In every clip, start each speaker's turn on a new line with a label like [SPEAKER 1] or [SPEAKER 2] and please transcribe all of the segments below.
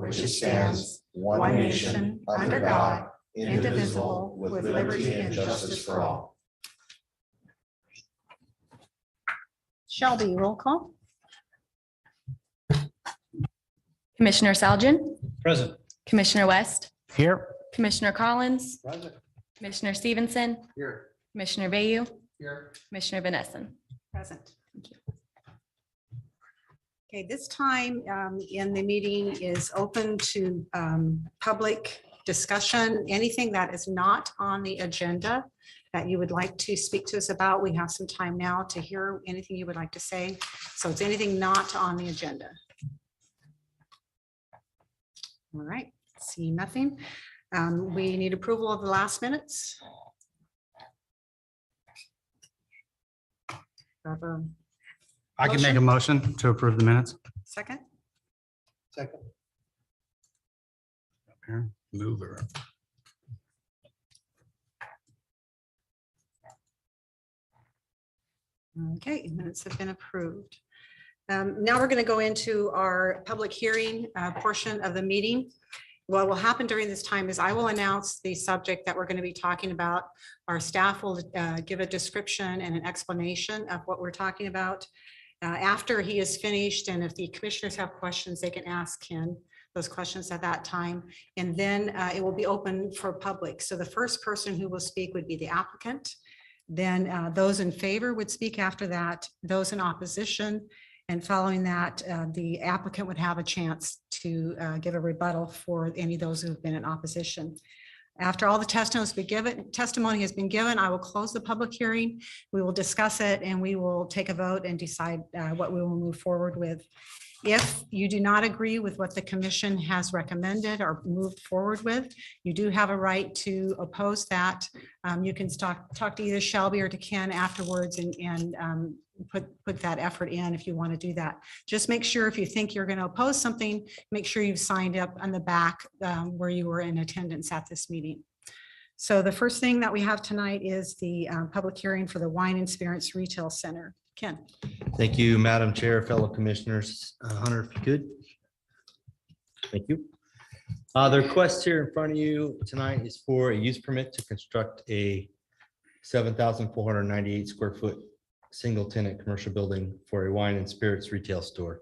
[SPEAKER 1] which stands, one nation, under God, indivisible, with liberty and justice for all.
[SPEAKER 2] Shelby, roll call.
[SPEAKER 3] Commissioner Salgin,
[SPEAKER 4] Present.
[SPEAKER 3] Commissioner West,
[SPEAKER 4] Here.
[SPEAKER 3] Commissioner Collins,
[SPEAKER 4] Present.
[SPEAKER 3] Commissioner Stevenson,
[SPEAKER 4] Here.
[SPEAKER 3] Commissioner Bayou,
[SPEAKER 4] Here.
[SPEAKER 3] Commissioner Van Essen.
[SPEAKER 2] Present. Okay, this time in the meeting is open to public discussion. Anything that is not on the agenda that you would like to speak to us about, we have some time now to hear anything you would like to say. So it's anything not on the agenda. All right, see nothing. We need approval of the last minutes. Have a
[SPEAKER 4] I can make a motion to approve the minutes.
[SPEAKER 2] second?
[SPEAKER 4] Second. Here, mover.
[SPEAKER 2] Okay, minutes have been approved. Now we're going to go into our public hearing portion of the meeting. What will happen during this time is I will announce the subject that we're going to be talking about. Our staff will give a description and an explanation of what we're talking about. After he is finished, and if the commissioners have questions, they can ask him those questions at that time. And then it will be open for public. So the first person who will speak would be the applicant. Then those in favor would speak after that, those in opposition. And following that, the applicant would have a chance to give a rebuttal for any of those who have been in opposition. After all the testimony has been given, I will close the public hearing. We will discuss it and we will take a vote and decide what we will move forward with. If you do not agree with what the commission has recommended or moved forward with, you do have a right to oppose that. You can talk to either Shelby or to Ken afterwards and put that effort in if you want to do that. Just make sure if you think you're going to oppose something, make sure you've signed up on the back where you were in attendance at this meeting. So the first thing that we have tonight is the public hearing for the Wine and Spirits Retail Center. Ken.
[SPEAKER 5] Thank you, Madam Chair, fellow commissioners. Hunter, if you could. Thank you. The request here in front of you tonight is for a use permit to construct a 7,498 square foot single tenant commercial building for a wine and spirits retail store.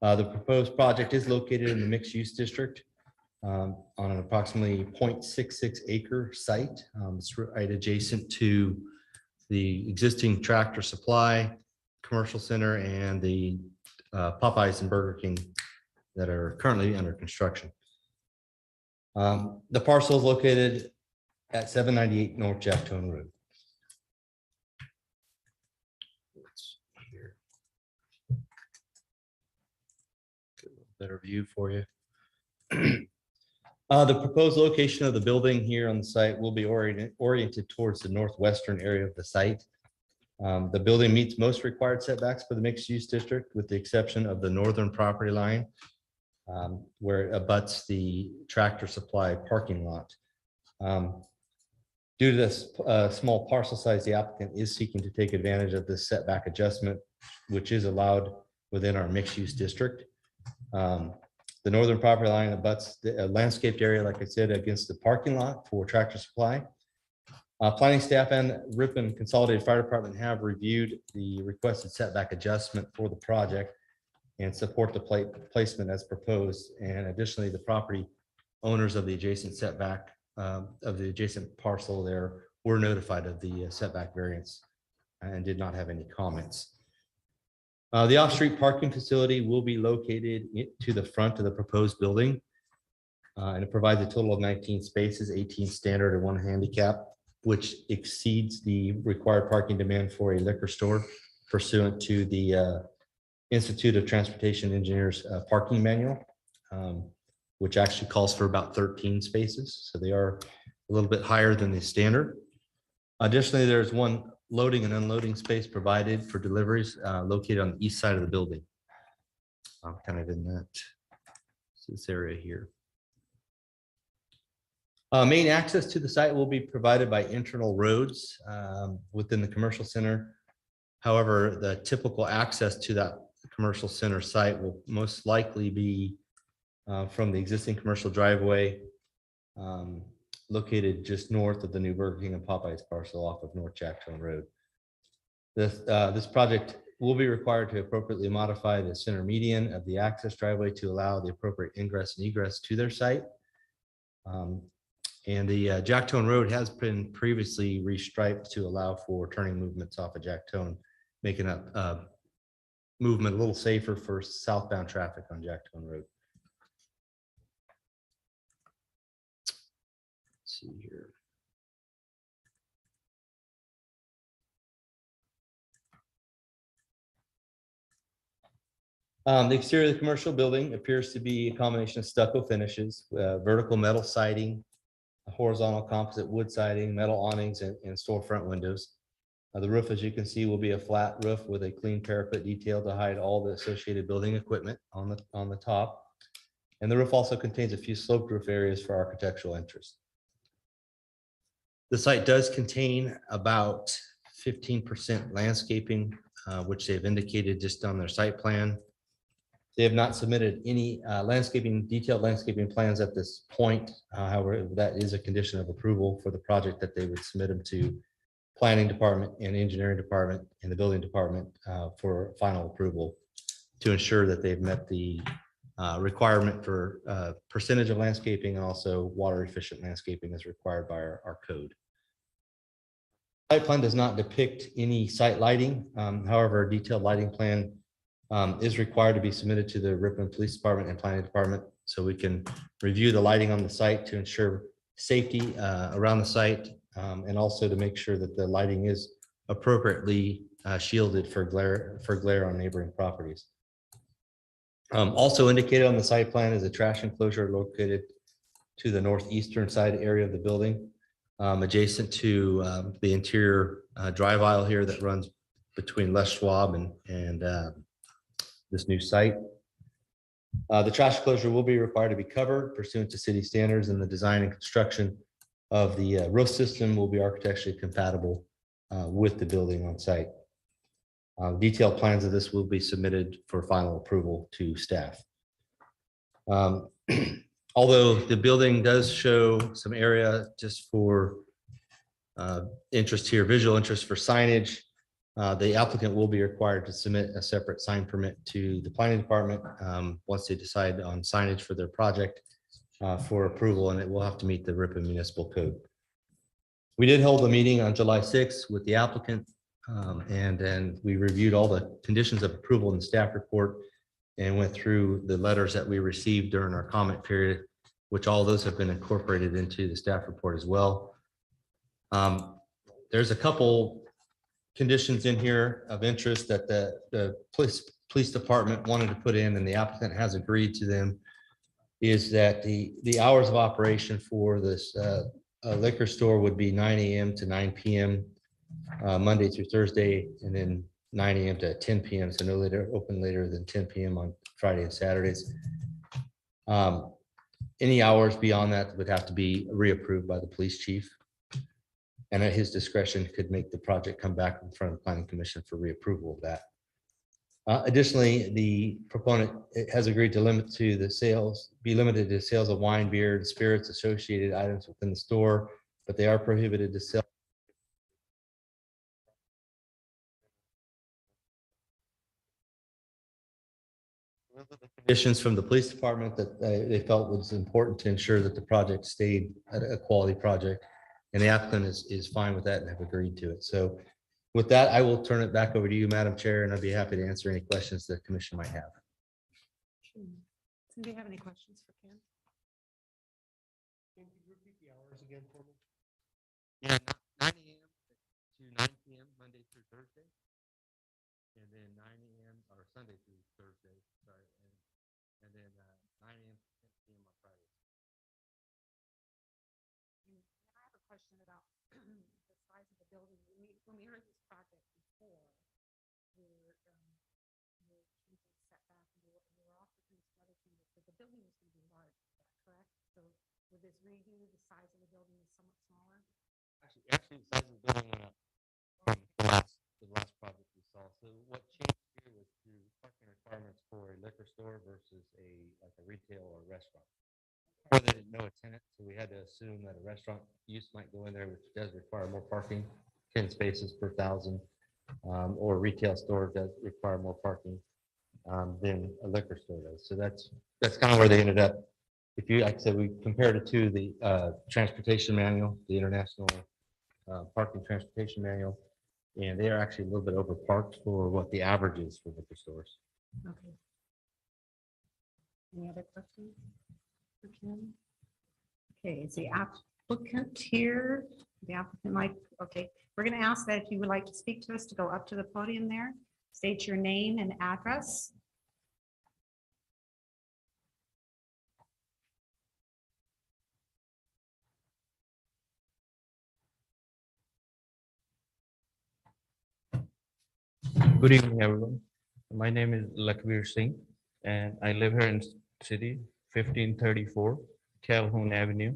[SPEAKER 5] The proposed project is located in the mixed use district on an approximately 0.66 acre site. It's right adjacent to the existing Tractor Supply commercial center and the Popeyes and Burger King that are currently under construction. The parcel is located at 798 North Jacktone Road. Get a little better view for you. The proposed location of the building here on the site will be oriented towards the northwestern area of the site. The building meets most required setbacks for the mixed use district, with the exception of the northern property line where it abuts the Tractor Supply parking lot. Due to this small parcel size, the applicant is seeking to take advantage of this setback adjustment, which is allowed within our mixed use district. The northern property line abuts the landscaped area, like I said, against the parking lot for Tractor Supply. Planning staff and Ripon Consolidated Fire Department have reviewed the requested setback adjustment for the project and support the placement as proposed. And additionally, the property owners of the adjacent setback of the adjacent parcel there were notified of the setback variance and did not have any comments. The off-street parking facility will be located to the front of the proposed building. And it provides a total of 19 spaces, 18 standard and 1 handicap, which exceeds the required parking demand for a liquor store pursuant to the Institute of Transportation Engineers parking manual, which actually calls for about 13 spaces. So they are a little bit higher than the standard. Additionally, there's 1 loading and unloading space provided for deliveries located on the east side of the building. Kind of in this area here. Main access to the site will be provided by internal roads within the commercial center. However, the typical access to that commercial center site will most likely be from the existing commercial driveway located just north of the new Burger King and Popeyes parcel off of North Jacktown Road. This project will be required to appropriately modify the center median of the access driveway to allow the appropriate ingress and egress to their site. And the Jacktown Road has been previously restriped to allow for turning movements off of Jacktown, making up movement a little safer for southbound traffic on Jacktown Road. Let's see here. The exterior of the commercial building appears to be a combination of stucco finishes, vertical metal siding, horizontal composite wood siding, metal awnings, and storefront windows. The roof, as you can see, will be a flat roof with a clean parapet detail to hide all the associated building equipment on the top. And the roof also contains a few sloped roof areas for architectural interest. The site does contain about 15% landscaping, which they've indicated just on their site plan. They have not submitted any detailed landscaping plans at this point. However, that is a condition of approval for the project, that they would submit them to planning department and engineering department and the building department for final approval to ensure that they've met the requirement for percentage of landscaping and also water efficient landscaping as required by our code. Site plan does not depict any site lighting. However, a detailed lighting plan is required to be submitted to the Ripon Police Department and Planning Department, so we can review the lighting on the site to ensure safety around the site, and also to make sure that the lighting is appropriately shielded for glare on neighboring properties. Also indicated on the site plan is a trash enclosure located to the northeastern side area of the building, adjacent to the interior drive aisle here that runs between Les Schwab and this new site. The trash enclosure will be required to be covered pursuant to city standards, and the design and construction of the roof system will be architecturally compatible with the building on site. Detailed plans of this will be submitted for final approval to staff. Although the building does show some area just for interest here, visual interest for signage, the applicant will be required to submit a separate sign permit to the planning department once they decide on signage for their project for approval, and it will have to meet the Ripon Municipal Code. We did hold a meeting on July 6th with the applicant, and then we reviewed all the conditions of approval in the staff report and went through the letters that we received during our comment period, which all those have been incorporated into the staff report as well. There's a couple conditions in here of interest that the police department wanted to put in, and the applicant has agreed to them, is that the hours of operation for this liquor store would be 9 a.m. to 9 p.m. Monday through Thursday, and then 9 a.m. to 10 p.m. So no open later than 10 p.m. on Friday and Saturdays. Any hours beyond that would have to be reapproved by the police chief, and at his discretion could make the project come back in front of the planning commission for reapproval of that. Additionally, the proponent has agreed to be limited to sales of wine, beer, and spirits, associated items within the store, but they are prohibited to sell. Conditions from the police department that they felt was important to ensure that the project stayed a quality project, and the applicant is fine with that and have agreed to it. So with that, I will turn it back over to you, Madam Chair, and I'd be happy to answer any questions the commission might have.
[SPEAKER 2] Does anybody have any questions for Ken?
[SPEAKER 4] Can you repeat the hours again for me?
[SPEAKER 5] Yeah, 9 a.m. to 9 p.m. Monday through Thursday, and then 9 a.m. or Sunday through Thursday, sorry, and then 9 a.m. to 10 p.m. on Friday.
[SPEAKER 2] I have a question about the size of the building. When we heard this project before, we were choosing setback, and we were also doing some other changes, but the building was going to be large, is that correct? So with this redo, the size of the building is somewhat smaller?
[SPEAKER 5] Actually, the size of the building went up from the last project we saw. So what changed here was the parking requirements for a liquor store versus like a retail or restaurant. Or they didn't know a tenant, so we had to assume that a restaurant use might go in there, which does require more parking, 10 spaces per 1,000. Or a retail store does require more parking than a liquor store does. So that's kind of where they ended up. If you, like I said, we compared it to the transportation manual, the international parking transportation manual, and they are actually a little bit over parked for what the average is for liquor stores.
[SPEAKER 2] Okay. Any other questions? for Kim? Okay, is the applicant here? The applicant might, okay, we're going to ask that if you would like to speak to us to go up to the podium there, state your name and address.
[SPEAKER 6] Good evening, everyone. My name is Lakbir Singh, and I live here in city, 1534 Calhoun Avenue.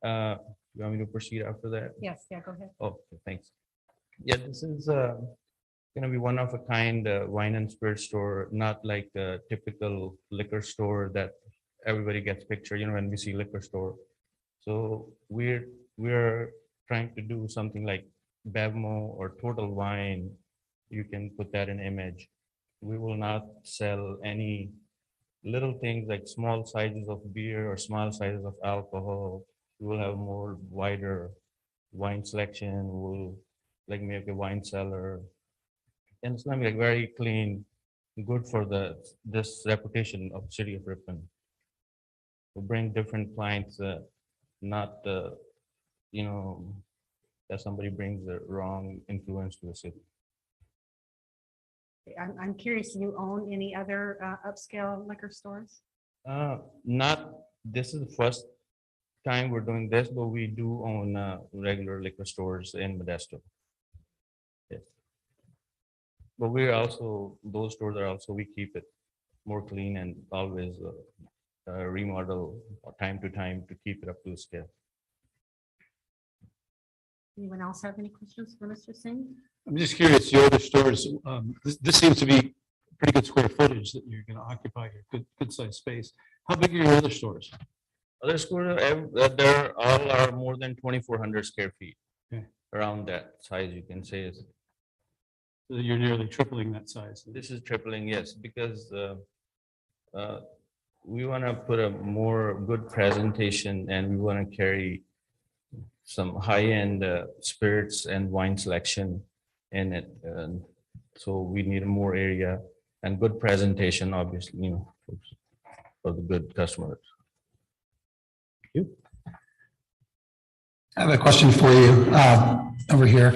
[SPEAKER 6] You want me to proceed after that?
[SPEAKER 2] Yes, yeah, go ahead.
[SPEAKER 6] Oh, okay, thanks. Yeah, this is gonna be one of a kind wine and spirit store, not like a typical liquor store that everybody gets pictured, when we see liquor store. So we're trying to do something like Bevmo or Total Wine. You can put that in image. We will not sell any little things like small sizes of beer or small sizes of alcohol. We will have more wider wine selection. We'll like make a wine cellar. And it's gonna be like very clean, good for this reputation of city of Ripon. We'll bring different clients, not that somebody brings the wrong influence to the city.
[SPEAKER 2] I'm curious, do you own any other upscale liquor stores?
[SPEAKER 6] Not, this is the first time we're doing this, but we do own regular liquor stores in Modesto. Yes. But we're also, those stores are also, we keep it more clean and always remodel time to time to keep it up to scale.
[SPEAKER 2] Anyone else have any questions for Mr. Singh?
[SPEAKER 4] I'm just curious, your other stores, this seems to be pretty good square footage that you're going to occupy here, good sized space. How big are your other stores?
[SPEAKER 6] Other schools, they're all are more than 2,400 square feet.
[SPEAKER 4] Okay.
[SPEAKER 6] Around that size, you can say is.
[SPEAKER 4] So you're nearly tripling that size.
[SPEAKER 6] This is tripling, yes, because we want to put a more good presentation and we want to carry some high-end spirits and wine selection in it. So we need more area and good presentation, obviously, for the good customers.
[SPEAKER 7] I have a question for you over here.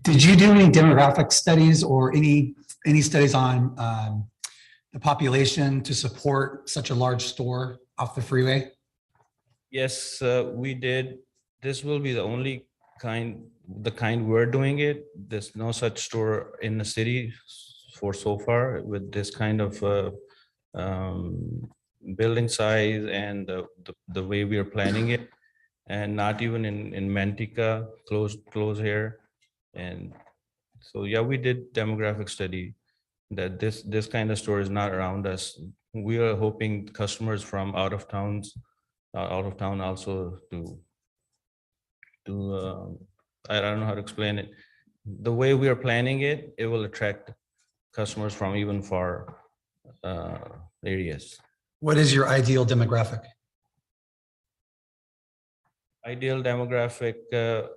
[SPEAKER 7] Did you do any demographic studies or any studies on the population to support such a large store off the freeway?
[SPEAKER 6] Yes, we did. This will be the only kind we're doing it. There's no such store in the city for so far with this kind of building size and the way we are planning it, and not even in Manteca, close here. And so, yeah, we did demographic study that this kind of store is not around us. We are hoping customers from out of town also I don't know how to explain it. The way we are planning it, it will attract customers from even far areas.
[SPEAKER 7] What is your ideal demographic?
[SPEAKER 6] Ideal demographic,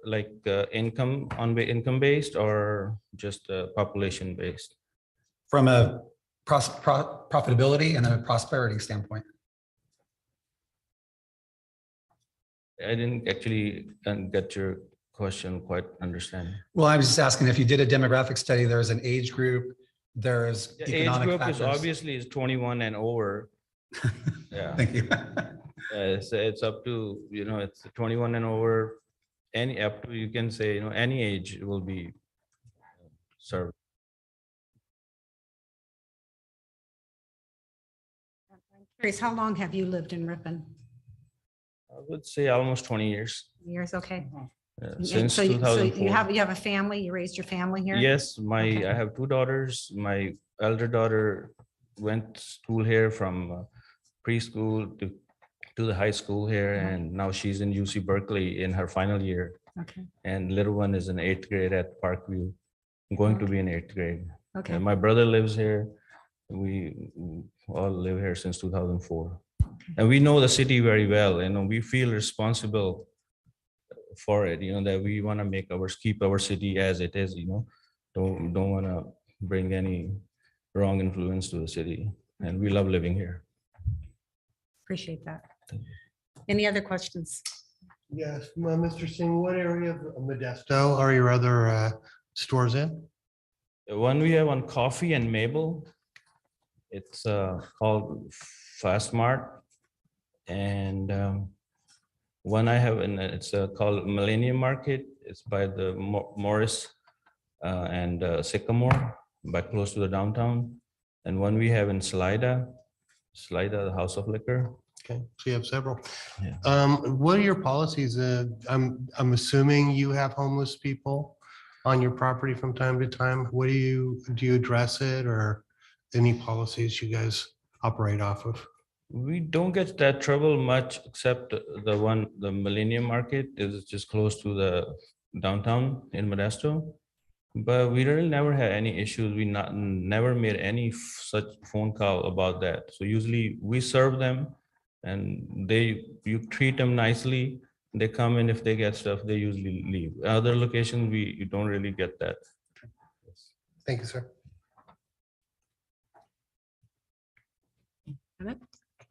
[SPEAKER 6] like income based or just population based?
[SPEAKER 7] From a profitability and a prosperity standpoint?
[SPEAKER 6] I didn't actually get your question quite understand.
[SPEAKER 7] Well, I was just asking if you did a demographic study, there's an age group, there's
[SPEAKER 6] The age
[SPEAKER 7] economic
[SPEAKER 6] group
[SPEAKER 7] factors.
[SPEAKER 6] is obviously 21 and over. Yeah.
[SPEAKER 7] Thank you.
[SPEAKER 6] It's up to, it's 21 and over, up to, you can say, any age will be served.
[SPEAKER 2] I'm curious, how long have you lived in Ripon?
[SPEAKER 6] I would say almost 20 years.
[SPEAKER 2] Years, okay. And
[SPEAKER 6] Since
[SPEAKER 2] so you
[SPEAKER 6] 2004.
[SPEAKER 2] have a family, you raised your family here?
[SPEAKER 6] Yes, I have two daughters. My elder daughter went to school here from preschool to the high school here, and now she's in UC Berkeley in her final year.
[SPEAKER 2] Okay,
[SPEAKER 6] And little one is in 8th grade at Parkview, going to be in 8th grade.
[SPEAKER 2] okay,
[SPEAKER 6] And my brother lives here. We all live here since 2004. And we know the city very well, and we feel responsible for it, that we want to keep our city as it is, don't want to bring any wrong influence to the city. And we love living here.
[SPEAKER 2] appreciate that. Any other questions?
[SPEAKER 1] Yes, Mr. Singh, what area of Modesto are your other stores in?
[SPEAKER 6] The one we have on Coffee and Mabel, it's called Fast Mart. And one I have, it's called Millennium Market. It's by the Morris and Sycamore, by close to the downtown. And one we have in Salida, the House of Liquor.
[SPEAKER 1] Okay, so you have several.
[SPEAKER 6] Yeah.
[SPEAKER 1] What are your policies? I'm assuming you have homeless people on your property from time to time. What do you address it, or any policies you guys operate off of?
[SPEAKER 6] We don't get that trouble much, except the Millennium Market is just close to the downtown in Modesto. But we really never had any issues. We never made any such phone call about that. So usually we serve them, and you treat them nicely. They come in, if they get stuff, they usually leave. Other locations, you don't really get that.
[SPEAKER 1] Thank you, sir.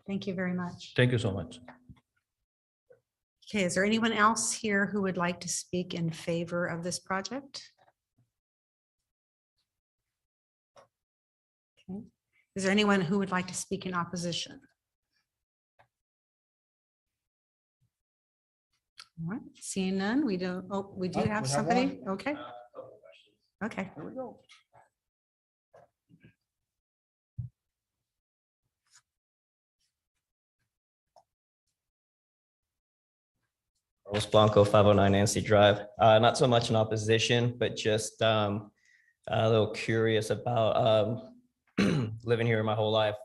[SPEAKER 2] Thank you very much.
[SPEAKER 6] Thank you so much.
[SPEAKER 2] Okay, is there anyone else here who would like to speak in favor of this project? Okay. Is there anyone who would like to speak in opposition? All right, seeing none, we do have somebody, okay. Okay.
[SPEAKER 1] Here we go.
[SPEAKER 8] Carlos Blanco, 509 Nancy Drive. Not so much in opposition, but just a little curious about living here my whole life.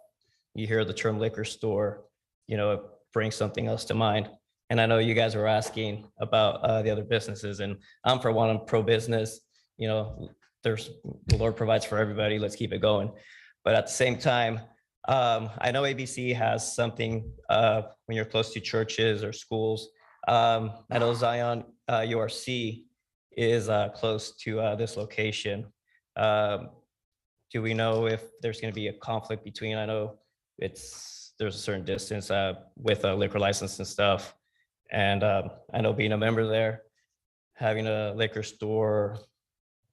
[SPEAKER 8] You hear the term liquor store, it brings something else to mind. And I know you guys were asking about the other businesses, and I'm for one, I'm pro-business. The Lord provides for everybody. Let's keep it going. But at the same time, I know ABC has something when you're close to churches or schools. I know Zion URC is close to this location. Do we know if there's going to be a conflict between? I know there's a certain distance with a liquor license and stuff. And I know being a member there, having a liquor store,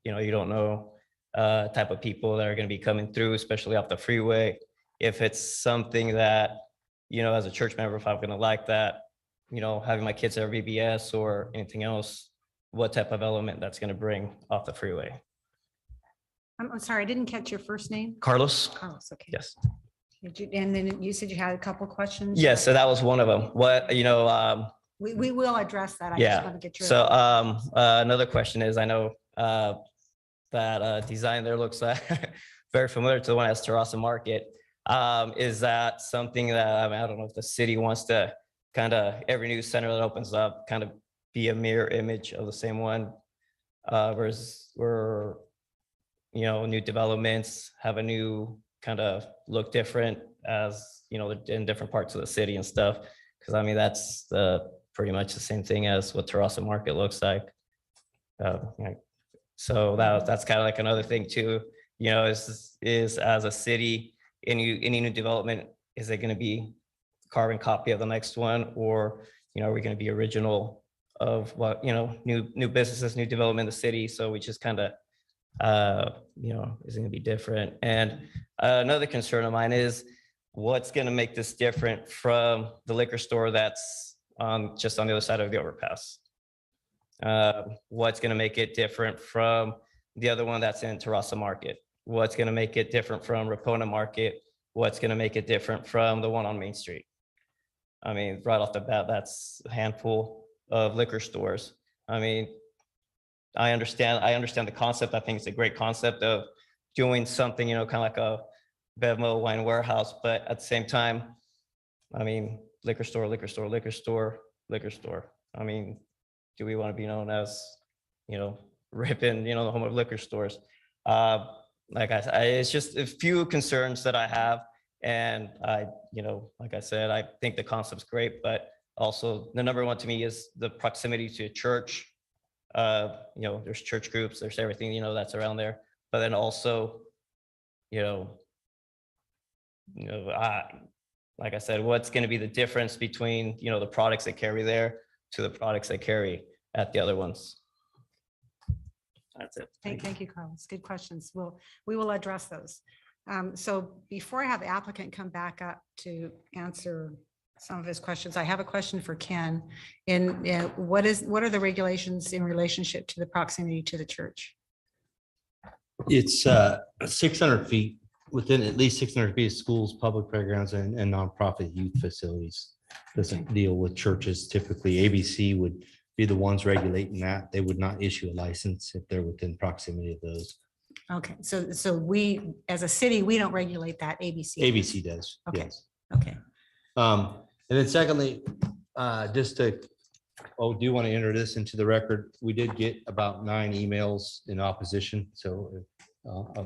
[SPEAKER 8] you don't know type of people that are going to be coming through, especially off the freeway. If it's something that, as a church member, if I'm going to like that, having my kids at VBS or anything else, what type of element that's going to bring off the freeway.
[SPEAKER 2] I'm sorry, I didn't catch your first name.
[SPEAKER 8] Carlos?
[SPEAKER 2] Carlos, okay.
[SPEAKER 8] Yes.
[SPEAKER 2] And then you said you had a couple questions?
[SPEAKER 8] Yes, so that was one of them. What,
[SPEAKER 2] We will address that. I just
[SPEAKER 8] yeah.
[SPEAKER 2] want to get your.
[SPEAKER 8] So another question is, I know that design there looks very familiar to the one at Terraces Market. Is that something that, I don't know if the city wants to kind of, every new center that opens up, kind of be a mirror image of the same one, whereas we're, new developments have a new kind of look different as, in different parts of the city and stuff. Because that's pretty much the same thing as what Terraces Market looks like. So that's kind of like another thing too, is as a city, any new development, is it going to be carbon copy of the next one, or are we going to be original of what new businesses, new development in the city? So we just kind of is going to be different. And another concern of mine is what's going to make this different from the liquor store that's just on the other side of the overpass. What's going to make it different from the other one that's in Terraces Market? What's going to make it different from Rapona Market? What's going to make it different from the one on Main Street? Right off the bat, that's a handful of liquor stores. I understand the concept. I think it's a great concept of doing something, kind of like a Bevmo wine warehouse, but at the same time, I mean, liquor store, liquor store, liquor store, liquor store. I mean, do we want to be known as, Ripon, the home of liquor stores? Like it's just a few concerns that I have. And like I said, I think the concept's great, but also the number one to me is the proximity to a church. There's church groups, there's everything, that's around there. But then also, like I said, what's going to be the difference between, the products they carry there to the products they carry at the other ones? That's it.
[SPEAKER 2] Thank you, Carlos. Good questions. We will address those. So before I have the applicant come back up to answer some of his questions, I have a question for Ken. What are the regulations in relationship to the proximity to the church?
[SPEAKER 5] It's 600 feet, within at least 600 feet of schools, public playgrounds, and nonprofit youth facilities. Doesn't deal with churches. Typically, ABC would be the ones regulating that. They would not issue a license if they're within proximity of those.
[SPEAKER 2] Okay, so we, as a city, we don't regulate that, ABC.
[SPEAKER 5] ABC does,
[SPEAKER 2] Okay.
[SPEAKER 5] yes.
[SPEAKER 2] Okay,
[SPEAKER 5] And then secondly, do want to enter this into the record. We did get about 9 emails in opposition. So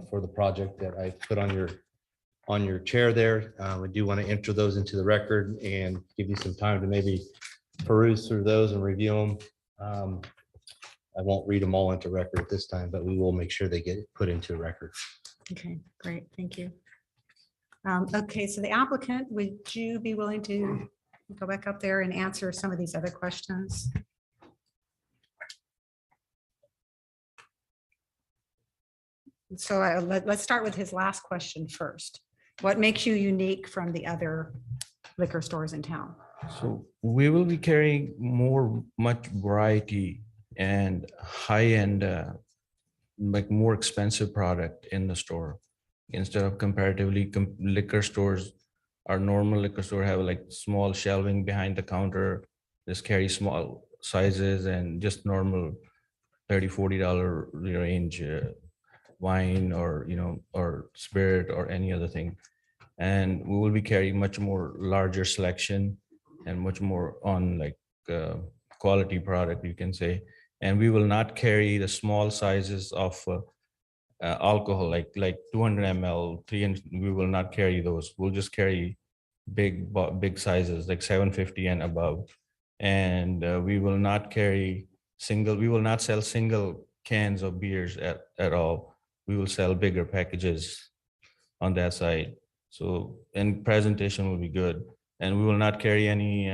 [SPEAKER 5] for the project that I put on your chair there, we do want to enter those into the record and give you some time to maybe peruse through those and review them. I won't read them all into record at this time, but we will make sure they get put into record.
[SPEAKER 2] okay, great, thank you. Okay, so the applicant, would you be willing to go back up there and answer some of these other questions? So let's start with his last question first. What makes you unique from the other liquor stores in town?
[SPEAKER 6] So we will be carrying much variety and high-end, like more expensive product in the store. Instead of comparatively liquor stores, our normal liquor store have like small shelving behind the counter, just carry small sizes and just normal $30-40 range wine or spirit or any other thing. And we will be carrying much more larger selection and much more on like quality product, you can say. And we will not carry the small sizes of alcohol, like 200 ml, 300. We will not carry those. We'll just carry big sizes, like 750 and above. And we will not carry we will not sell single cans of beers at all. We will sell bigger packages on that side. So, and presentation will be good. And we will not carry any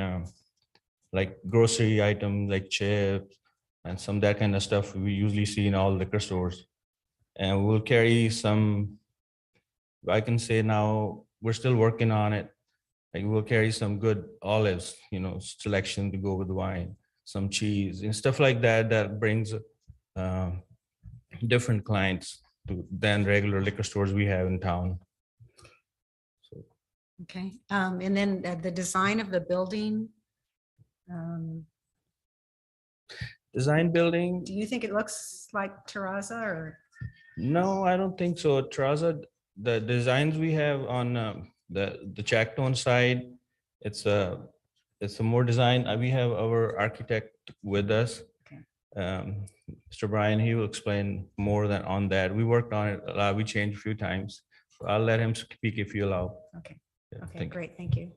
[SPEAKER 6] like grocery items like chips and some that kind of stuff we usually see in all liquor stores. And we'll carry some, I can say now, we're still working on it. Like we'll carry some good olives, selection to go with the wine, some cheese and stuff like that, that brings different clients than regular liquor stores we have in town.
[SPEAKER 2] Okay, and then the design of the building.
[SPEAKER 6] Design building?
[SPEAKER 2] Do you think it looks like Terraza or?
[SPEAKER 6] No, I don't think so. Terraza, the designs we have on the Chactone side, it's a more design. We have our architect with us.
[SPEAKER 2] Okay.
[SPEAKER 6] Mr. Brian, he will explain more than on that. We worked on it a lot. We changed a few times. So I'll let him speak if you allow.
[SPEAKER 2] Okay.
[SPEAKER 6] Yeah,
[SPEAKER 2] Okay, great, thank you.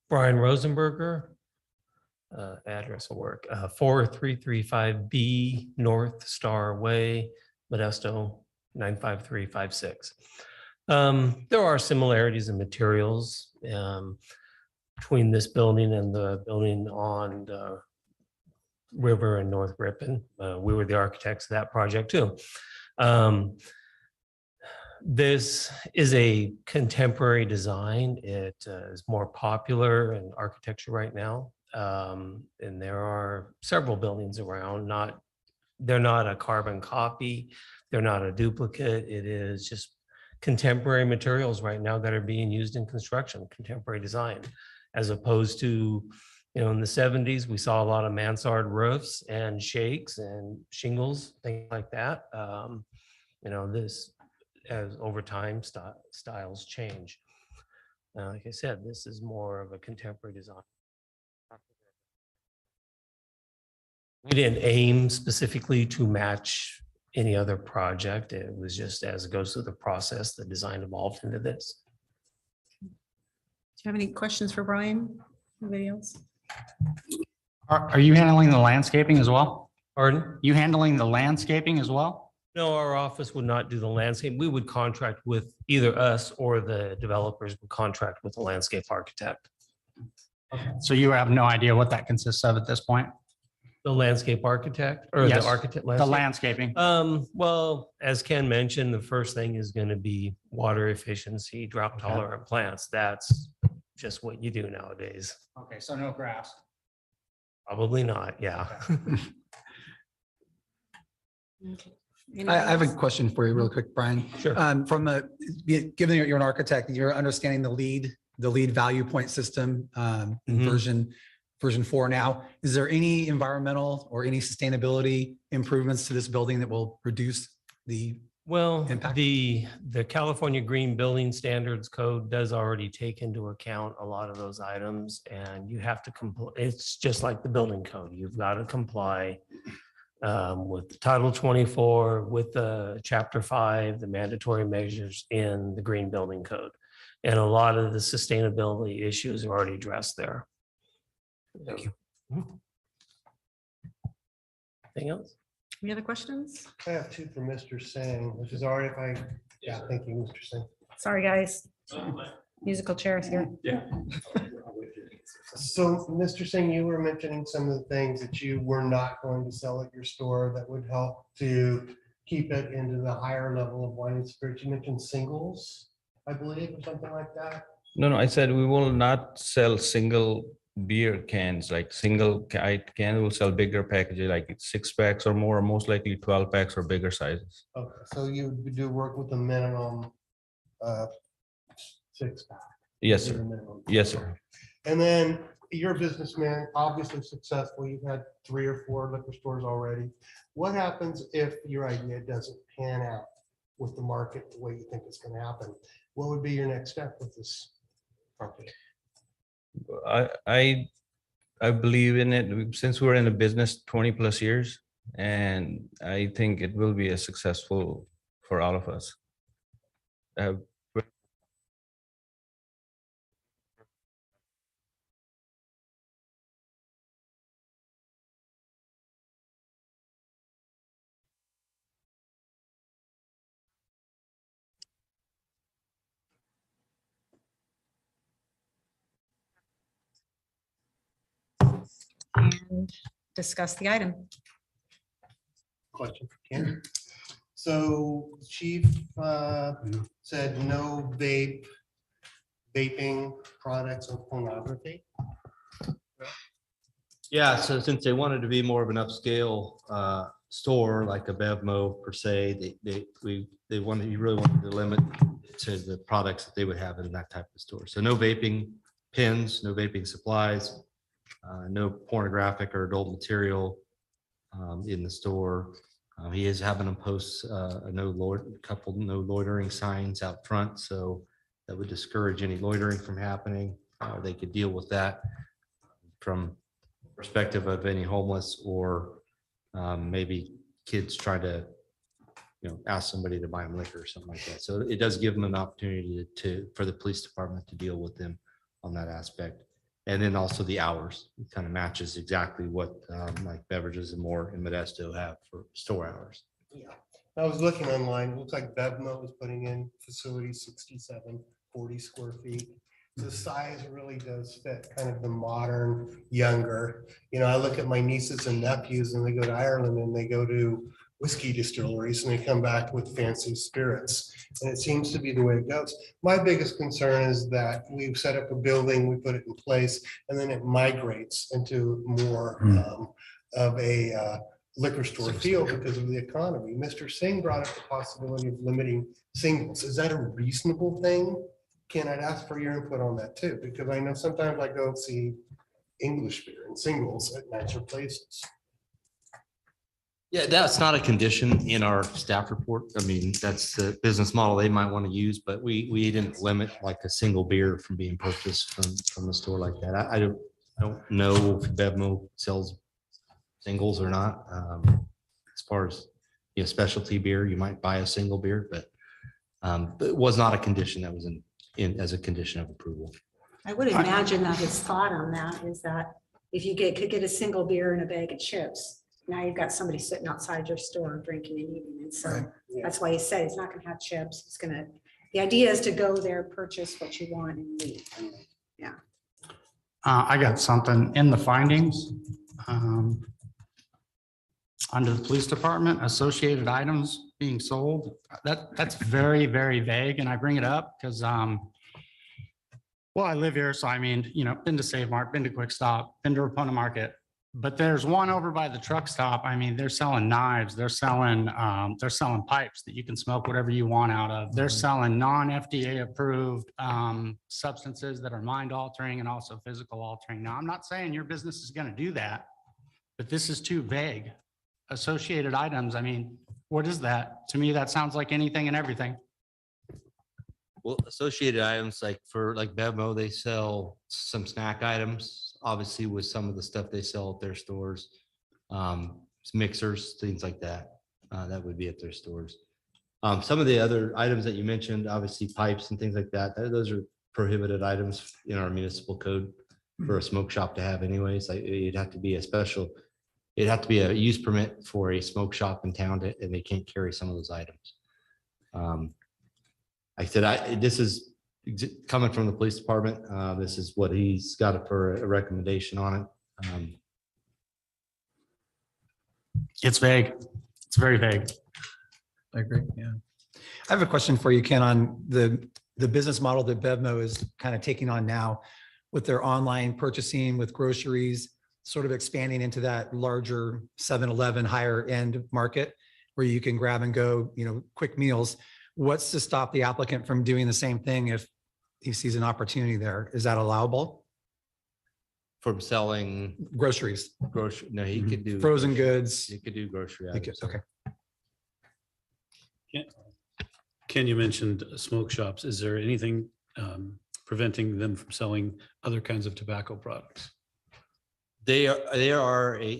[SPEAKER 9] Brian Rosenberger. Address will work. 4335B North Star Way, Modesto 95356. There are similarities in materials between this building and the building on the river in North Ripon. We were the architects of that project too. This is a contemporary design. It is more popular in architecture right now. And there are several buildings around. They're not a carbon copy. They're not a duplicate. It is just contemporary materials right now that are being used in construction, contemporary design, as opposed to In the 70s, we saw a lot of mansard roofs and shakes and shingles, things like that. This, as over time, styles change. Like I said, this is more of a contemporary design. We didn't aim specifically to match any other project. It was just as it goes through the process, the design evolved into this.
[SPEAKER 2] Do you have any questions for Brian? Anybody else?
[SPEAKER 10] Are you handling the landscaping as well?
[SPEAKER 9] Pardon?
[SPEAKER 10] You handling the landscaping as well?
[SPEAKER 9] No, our office would not do the landscape. We would contract with either us or the developers would contract with the landscape architect.
[SPEAKER 10] So you have no idea what that consists of at this point?
[SPEAKER 9] The landscape architect or
[SPEAKER 10] Yes,
[SPEAKER 9] the architect?
[SPEAKER 10] The landscaping.
[SPEAKER 9] Well, as Ken mentioned, the first thing is going to be water efficiency, drought tolerant plants. That's just what you do nowadays.
[SPEAKER 10] Okay, so no grass.
[SPEAKER 9] Probably not, yeah.
[SPEAKER 7] I have a question for you real quick, Brian.
[SPEAKER 9] Sure.
[SPEAKER 7] Given that you're an architect, you're understanding the lead value point system in
[SPEAKER 9] Mhm.
[SPEAKER 7] version 4 now. Is there any environmental or any sustainability improvements to this building that will reduce the
[SPEAKER 9] Well,
[SPEAKER 7] impact?
[SPEAKER 9] the California Green Building Standards Code does already take into account a lot of those items, and you have to comply. It's just like the building code. You've got to comply with the Title 24, with the Chapter 5, the mandatory measures in the Green Building Code. And a lot of the sustainability issues are already addressed there. Thank you. Anything else?
[SPEAKER 2] Any other questions?
[SPEAKER 1] I have two for Mr. Singh, which is all right if I, yeah, thank you, Mr. Singh.
[SPEAKER 2] Sorry, guys. Musical chairs here.
[SPEAKER 1] So, Mr. Singh, you were mentioning some of the things that you were not going to sell at your store that would help to keep it into the higher level of wine and spirits. You mentioned singles, I believe, or something like that.
[SPEAKER 6] No, I said we will not sell single beer cans, like single can. We'll sell bigger packages, like 6 packs or more, most likely 12 packs or bigger sizes.
[SPEAKER 1] Okay, so you do work with a minimum 6-pack.
[SPEAKER 6] Yes,
[SPEAKER 1] is the
[SPEAKER 6] sir.
[SPEAKER 1] minimum.
[SPEAKER 6] Yes, sir.
[SPEAKER 1] And then you're a businessman, obviously successful. You've had 3 or 4 liquor stores already. What happens if your idea doesn't pan out with the market the way you think it's going to happen? What would be your next step with this property?
[SPEAKER 6] I believe in it since we're in the business 20 plus years, and I think it will be a successful for all of us.
[SPEAKER 2] And discuss the item.
[SPEAKER 1] Question for Ken. So Chief said no vaping products or pornography.
[SPEAKER 5] Yeah, so since they wanted to be more of an upscale store, like a Bevmo per se, you really wanted to limit it to the products that they would have in that type of store. So no vaping pens, no vaping supplies, no pornographic or adult material in the store. He is having them post a no loitering signs out front, so that would discourage any loitering from happening. They could deal with that from perspective of any homeless or maybe kids trying to, ask somebody to buy them liquor or something like that. So it does give them an opportunity for the police department to deal with them on that aspect. And then also the hours, it kind of matches exactly what like Beverages and More in Modesto have for store hours.
[SPEAKER 1] Yeah, I was looking online. It looks like Bevmo was putting in facility 40 square feet. The size really does fit kind of the modern, younger. I look at my nieces and nephews and they go to Ireland and they go to whiskey distilleries and they come back with fancy spirits. And it seems to be the way it goes. My biggest concern is that we've set up a building, we put it in place, and then it migrates into more of a liquor store feel because of the economy. Mr. Singh brought up the possibility of limiting singles. Is that a reasonable thing? Ken, I'd ask for your input on that too, because I know sometimes I go see English beer and singles at nicer places.
[SPEAKER 5] Yeah, that's not a condition in our staff report. I mean, that's the business model they might want to use, but we didn't limit like a single beer from being purchased from a store like that. I don't know if Bevmo sells singles or not. As far as, specialty beer, you might buy a single beer, but it was not a condition that was in as a condition of approval.
[SPEAKER 2] I would imagine that his thought on that is that if you could get a single beer and a bag of chips, now you've got somebody sitting outside your store drinking and eating. And so that's why he said he's not gonna have chips. It's gonna, the idea is to go there, purchase what you want and leave. Yeah.
[SPEAKER 10] I got something in the findings. Under the police department, associated items being sold, that's very, very vague. And I bring it up because, well, I live here, so I mean, been to Save Mart, been to Quick Stop, been to Rapona Market. But there's one over by the truck stop. I mean, they're selling knives, they're selling pipes that you can smoke whatever you want out of. They're selling non-FDA approved substances that are mind altering and also physical altering. Now, I'm not saying your business is going to do that, but this is too vague. Associated items, I mean, what is that? To me, that sounds like anything and everything.
[SPEAKER 5] Well, associated items like Bevmo, they sell some snack items, obviously with some of the stuff they sell at their stores, mixers, things like that. That would be at their stores. Some of the other items that you mentioned, obviously pipes and things like that, those are prohibited items in our municipal code for a smoke shop to have anyways. Like it'd have to be a use permit for a smoke shop in town and they can't carry some of those items. I said, this is coming from the police department. This is what he's got for a recommendation on it.
[SPEAKER 10] It's vague. It's very vague.
[SPEAKER 7] I agree, yeah. I have a question for you, Ken, on the business model that Bevmo is kind of taking on now with their online purchasing with groceries, sort of expanding into that larger 7-Eleven higher end market where you can grab and go, quick meals. What's to stop the applicant from doing the same thing if he sees an opportunity there? Is that allowable?
[SPEAKER 5] From selling
[SPEAKER 7] Groceries,
[SPEAKER 5] no, he could do
[SPEAKER 7] frozen goods.
[SPEAKER 5] He could do grocery
[SPEAKER 7] He could-
[SPEAKER 5] items.
[SPEAKER 7] Okay.
[SPEAKER 4] Ken, you mentioned smoke shops. Is there anything preventing them from selling other kinds of tobacco products?
[SPEAKER 5] They're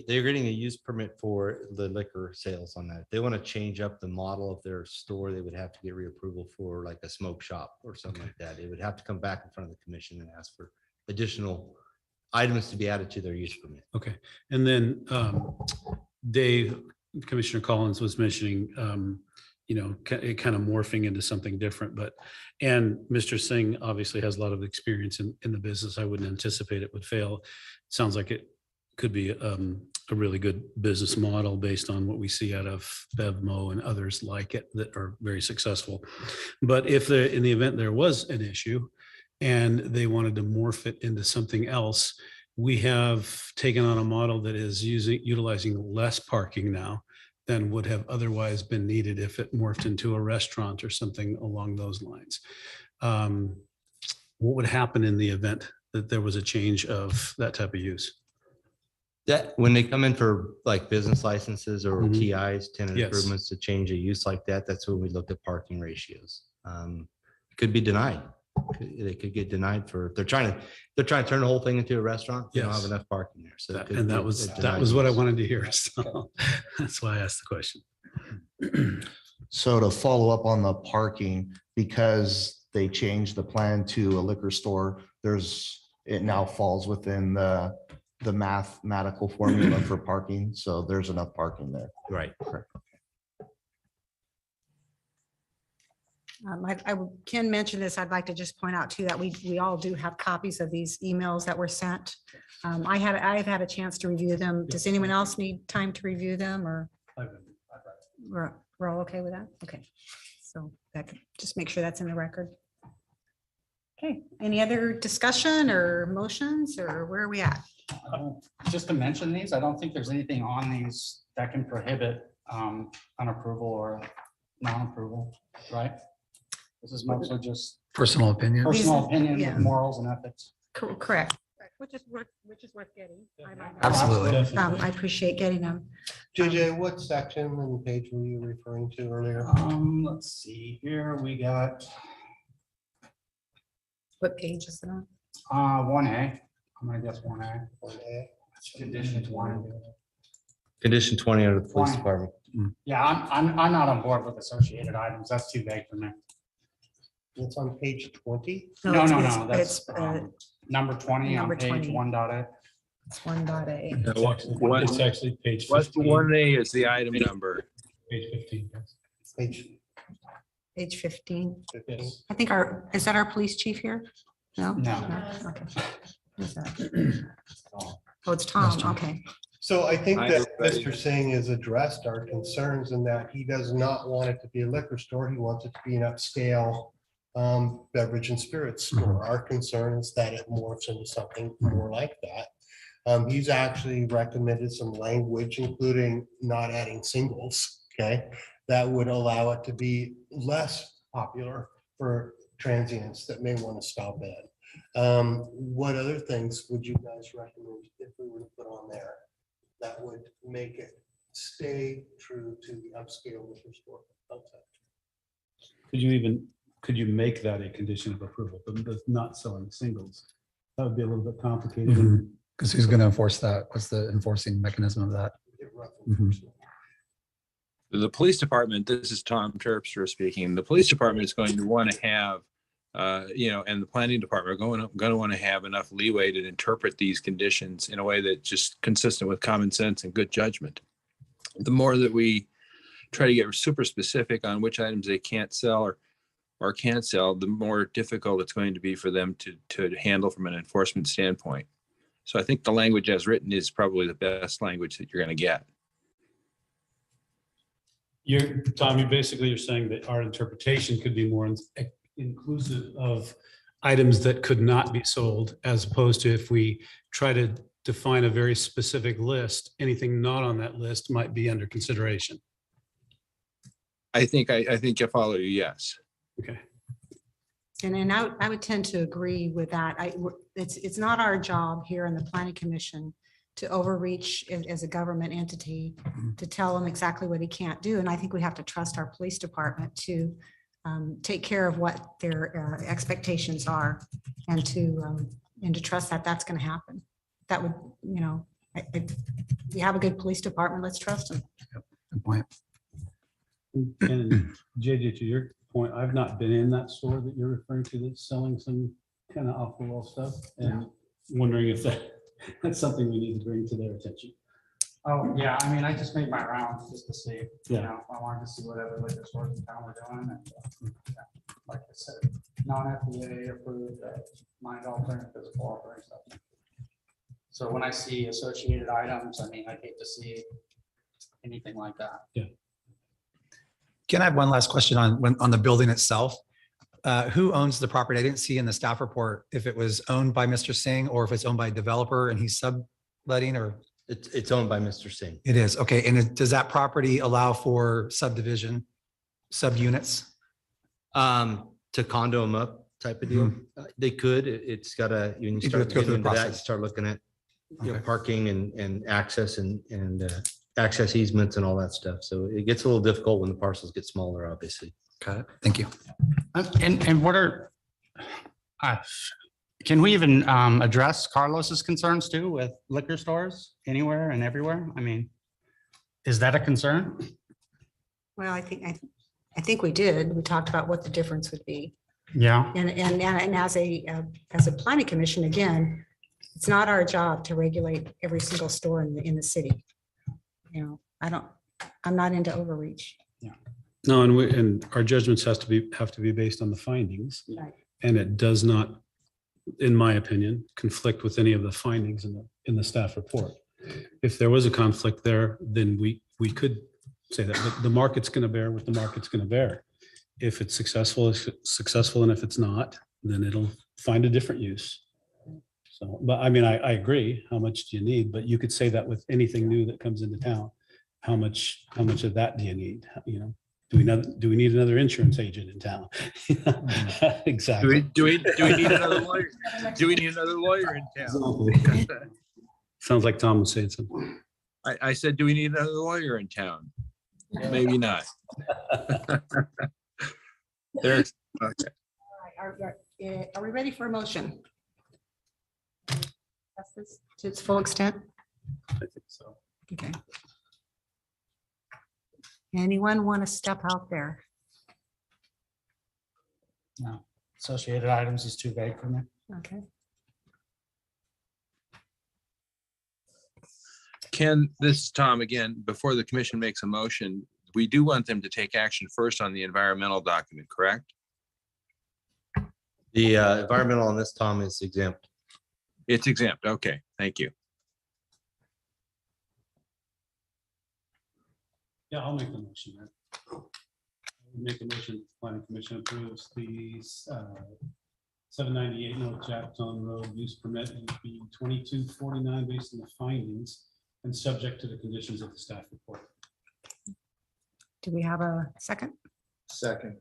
[SPEAKER 5] getting a use permit for the liquor sales on that. If they want to change up the model of their store, they would have to get reapproval for like a smoke shop or something like that. It would have to come back in front of the commission and ask for additional items to be added to their use permit.
[SPEAKER 4] Okay. And then Dave, Commissioner Collins was mentioning, it kind of morphing into something different, and Mr. Singh obviously has a lot of experience in the business. I wouldn't anticipate it would fail. Sounds like it could be a really good business model based on what we see out of Bevmo and others like it that are very successful. But if in the event there was an issue and they wanted to morph it into something else, we have taken on a model that is utilizing less parking now than would have otherwise been needed if it morphed into a restaurant or something along those lines. What would happen in the event that there was a change of that type of use?
[SPEAKER 5] That when they come in for like business licenses or TIs, tenant
[SPEAKER 4] Yes.
[SPEAKER 5] improvements to change a use like that, that's when we look at parking ratios. It could be denied. They could get denied for, they're trying to turn the whole thing into a restaurant. They don't have
[SPEAKER 4] Yes.
[SPEAKER 5] enough parking there. So it could
[SPEAKER 4] And
[SPEAKER 5] be
[SPEAKER 4] that
[SPEAKER 5] a
[SPEAKER 4] was
[SPEAKER 5] denied
[SPEAKER 4] what I
[SPEAKER 5] use.
[SPEAKER 4] wanted to hear. So that's why I asked the question.
[SPEAKER 11] So to follow up on the parking, because they changed the plan to a liquor store, it now falls within the mathematical formula for parking. So there's enough parking there.
[SPEAKER 5] Right.
[SPEAKER 11] Correct.
[SPEAKER 2] Ken mentioned this. I'd like to just point out too that we all do have copies of these emails that were sent. I've had a chance to review them. Does anyone else need time to review them, or we're all okay with that? Okay, so just make sure that's in the record. Okay, any other discussion or motions, or where are we at?
[SPEAKER 10] Just to mention these, I don't think there's anything on these that can prohibit an approval or non-approval, right? This is mostly just
[SPEAKER 7] Personal opinion.
[SPEAKER 10] personal opinion
[SPEAKER 2] yeah.
[SPEAKER 10] with morals and ethics.
[SPEAKER 2] Correct. Which is worth getting. I might add.
[SPEAKER 7] Absolutely.
[SPEAKER 2] I appreciate getting them.
[SPEAKER 1] JJ, what section and page were you referring to earlier?
[SPEAKER 10] Let's see here, we got
[SPEAKER 2] What page is it on?
[SPEAKER 10] 1A. I'm gonna guess 1A.
[SPEAKER 1] 1A.
[SPEAKER 10] Conditions 1.
[SPEAKER 5] Condition 20 under the police
[SPEAKER 10] 20.
[SPEAKER 5] department.
[SPEAKER 10] Yeah, I'm not on board with associated items. That's too vague for me.
[SPEAKER 1] It's on page 20.
[SPEAKER 10] No,
[SPEAKER 2] it's-
[SPEAKER 10] no, that's
[SPEAKER 2] It's
[SPEAKER 10] number 20
[SPEAKER 2] number
[SPEAKER 10] on page
[SPEAKER 2] 20.
[SPEAKER 10] 1.8.
[SPEAKER 2] it's 1.8.
[SPEAKER 4] It's actually page
[SPEAKER 12] What's
[SPEAKER 4] 15.
[SPEAKER 12] 1A is the item number.
[SPEAKER 4] Page 15.
[SPEAKER 1] Page
[SPEAKER 2] Page 15.
[SPEAKER 1] 15.
[SPEAKER 4] Yes.
[SPEAKER 2] I think is that our police chief here? No?
[SPEAKER 10] No.
[SPEAKER 2] Okay. Who's that? Oh, it's Tom. Okay.
[SPEAKER 1] So I think
[SPEAKER 12] Hi,
[SPEAKER 1] that
[SPEAKER 12] everybody.
[SPEAKER 1] Mr. Singh has addressed our concerns in that he does not want it to be a liquor store. He wants it to be an upscale beverage and spirits store. Our concern is that it morphs into something more like that. He's actually recommended some language, including not adding singles, okay? That would allow it to be less popular for transients that may want to stop in. What other things would you guys recommend if we were to put on there that would make it stay true to the upscale liquor store concept?
[SPEAKER 4] Could you make that a condition of approval, but not selling singles? That would be a little bit complicated.
[SPEAKER 7] Because who's going to enforce that? What's the enforcing mechanism of that?
[SPEAKER 1] Get rough
[SPEAKER 7] Mhm.
[SPEAKER 1] enforcement.
[SPEAKER 12] The police department, this is Tom Terpstra speaking. The police department is going to want to have, and the planning department are going to want to have enough leeway to interpret these conditions in a way that's just consistent with common sense and good judgment. The more that we try to get super specific on which items they can't sell or can't sell, the more difficult it's going to be for them to handle from an enforcement standpoint. So I think the language as written is probably the best language that you're going to get.
[SPEAKER 4] Tom, you're saying that our interpretation could be more inclusive of items that could not be sold, as opposed to if we try to define a very specific list, anything not on that list might be under consideration.
[SPEAKER 12] I think I follow you, yes.
[SPEAKER 4] Okay.
[SPEAKER 2] And I would tend to agree with that. It's not our job here in the planning commission to overreach as a government entity to tell them exactly what he can't do. And I think we have to trust our police department to take care of what their expectations are and to trust that that's going to happen. That would, we have a good police department, let's trust them.
[SPEAKER 7] Good point.
[SPEAKER 4] And JJ, to your point, I've not been in that store that you're referring to that's selling some kind of off the wall stuff, and wondering if that's something we need to bring to their attention.
[SPEAKER 10] Oh, yeah, I mean, I just made my rounds just to see,
[SPEAKER 4] Yeah.
[SPEAKER 10] I wanted to see what other liquor stores in town were doing. And like I said, non-FDA approved, mind altering physical altering stuff. So when I see associated items, I mean, I hate to see anything like that.
[SPEAKER 7] Can I have one last question on the building itself? Who owns the property? I didn't see in the staff report if it was owned by Mr. Singh or if it's owned by a developer and he's subletting, or
[SPEAKER 5] It's owned by Mr. Singh.
[SPEAKER 7] it is. Okay. And does that property allow for subdivision, subunits?
[SPEAKER 5] To condo them up type of deal. They could, it's got a, when you
[SPEAKER 7] You
[SPEAKER 5] start
[SPEAKER 7] have to go through
[SPEAKER 5] getting
[SPEAKER 7] the
[SPEAKER 5] into that, you
[SPEAKER 7] process.
[SPEAKER 5] start looking at
[SPEAKER 7] Okay.
[SPEAKER 5] parking and access and access easements and all that stuff. So it gets a little difficult when the parcels get smaller, obviously.
[SPEAKER 7] Got it. Thank you.
[SPEAKER 10] And what are, can we even address Carlos's concerns too with liquor stores anywhere and everywhere? I mean, is that a concern?
[SPEAKER 2] Well, I think we did. We talked about what the difference would be.
[SPEAKER 10] Yeah.
[SPEAKER 2] And as a planning commission, again, it's not our job to regulate every single store in the city. I'm not into overreach.
[SPEAKER 4] No, and our judgments have to be based on the findings.
[SPEAKER 2] Right.
[SPEAKER 4] And it does not, in my opinion, conflict with any of the findings in the staff report. If there was a conflict there, then we could say that the market's going to bear what the market's going to bear. If it's successful, it's successful, and if it's not, then it'll find a different use. So, but I mean, I agree. How much do you need? But you could say that with anything new that comes into town. How much of that do you need? do we need another insurance agent in town? Exactly.
[SPEAKER 12] Do we need another lawyer? Do we need another lawyer in town?
[SPEAKER 4] Sounds like Tom was saying something.
[SPEAKER 12] I said, do we need another lawyer in town? Maybe not. There's, okay.
[SPEAKER 2] Are we ready for a motion? That's this to its full extent?
[SPEAKER 4] I think so.
[SPEAKER 2] Okay. Anyone want to step out there?
[SPEAKER 10] No, associated items is too vague for me.
[SPEAKER 2] Okay.
[SPEAKER 12] Ken, this is Tom again. Before the commission makes a motion, we do want them to take action first on the environmental document, correct?
[SPEAKER 5] The environmental on this, Tom, is exempt.
[SPEAKER 12] It's exempt. Okay, thank you.
[SPEAKER 4] Yeah, I'll make the motion. Man. I'll make a motion. Planning Commission approves the 798 North Jackson Road use permit and be 2249 based on the findings and subject to the conditions of the staff report.
[SPEAKER 2] Do we have a second?
[SPEAKER 11] Second.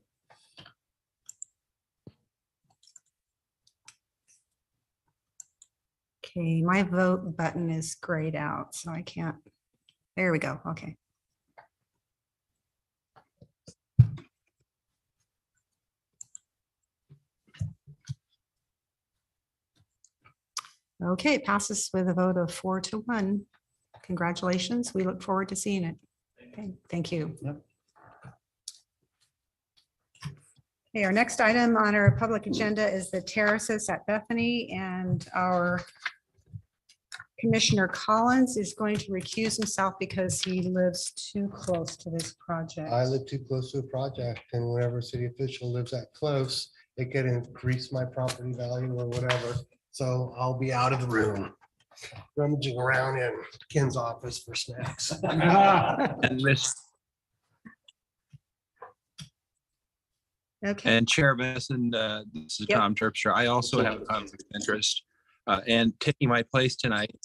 [SPEAKER 2] Okay, my vote button is grayed out, so I can't. There we go. Okay. Okay, it passes with a vote of 4-1. Congratulations. We look forward to seeing it. Okay, thank you. Okay, our next item on our public agenda is the Terraces at Bethany, and our Commissioner Collins is going to recuse himself because he lives too close to this project.
[SPEAKER 1] I live too close to a project, and whenever a city official lives that close, it can increase my property value or whatever. So I'll be out of the room, rummaging around in Ken's office for snacks.
[SPEAKER 12] And Miss
[SPEAKER 2] Okay,
[SPEAKER 12] and Chair Besson, this is
[SPEAKER 2] Yep.
[SPEAKER 12] Tom Terpstra. I also have a conflict of interest and taking my place tonight.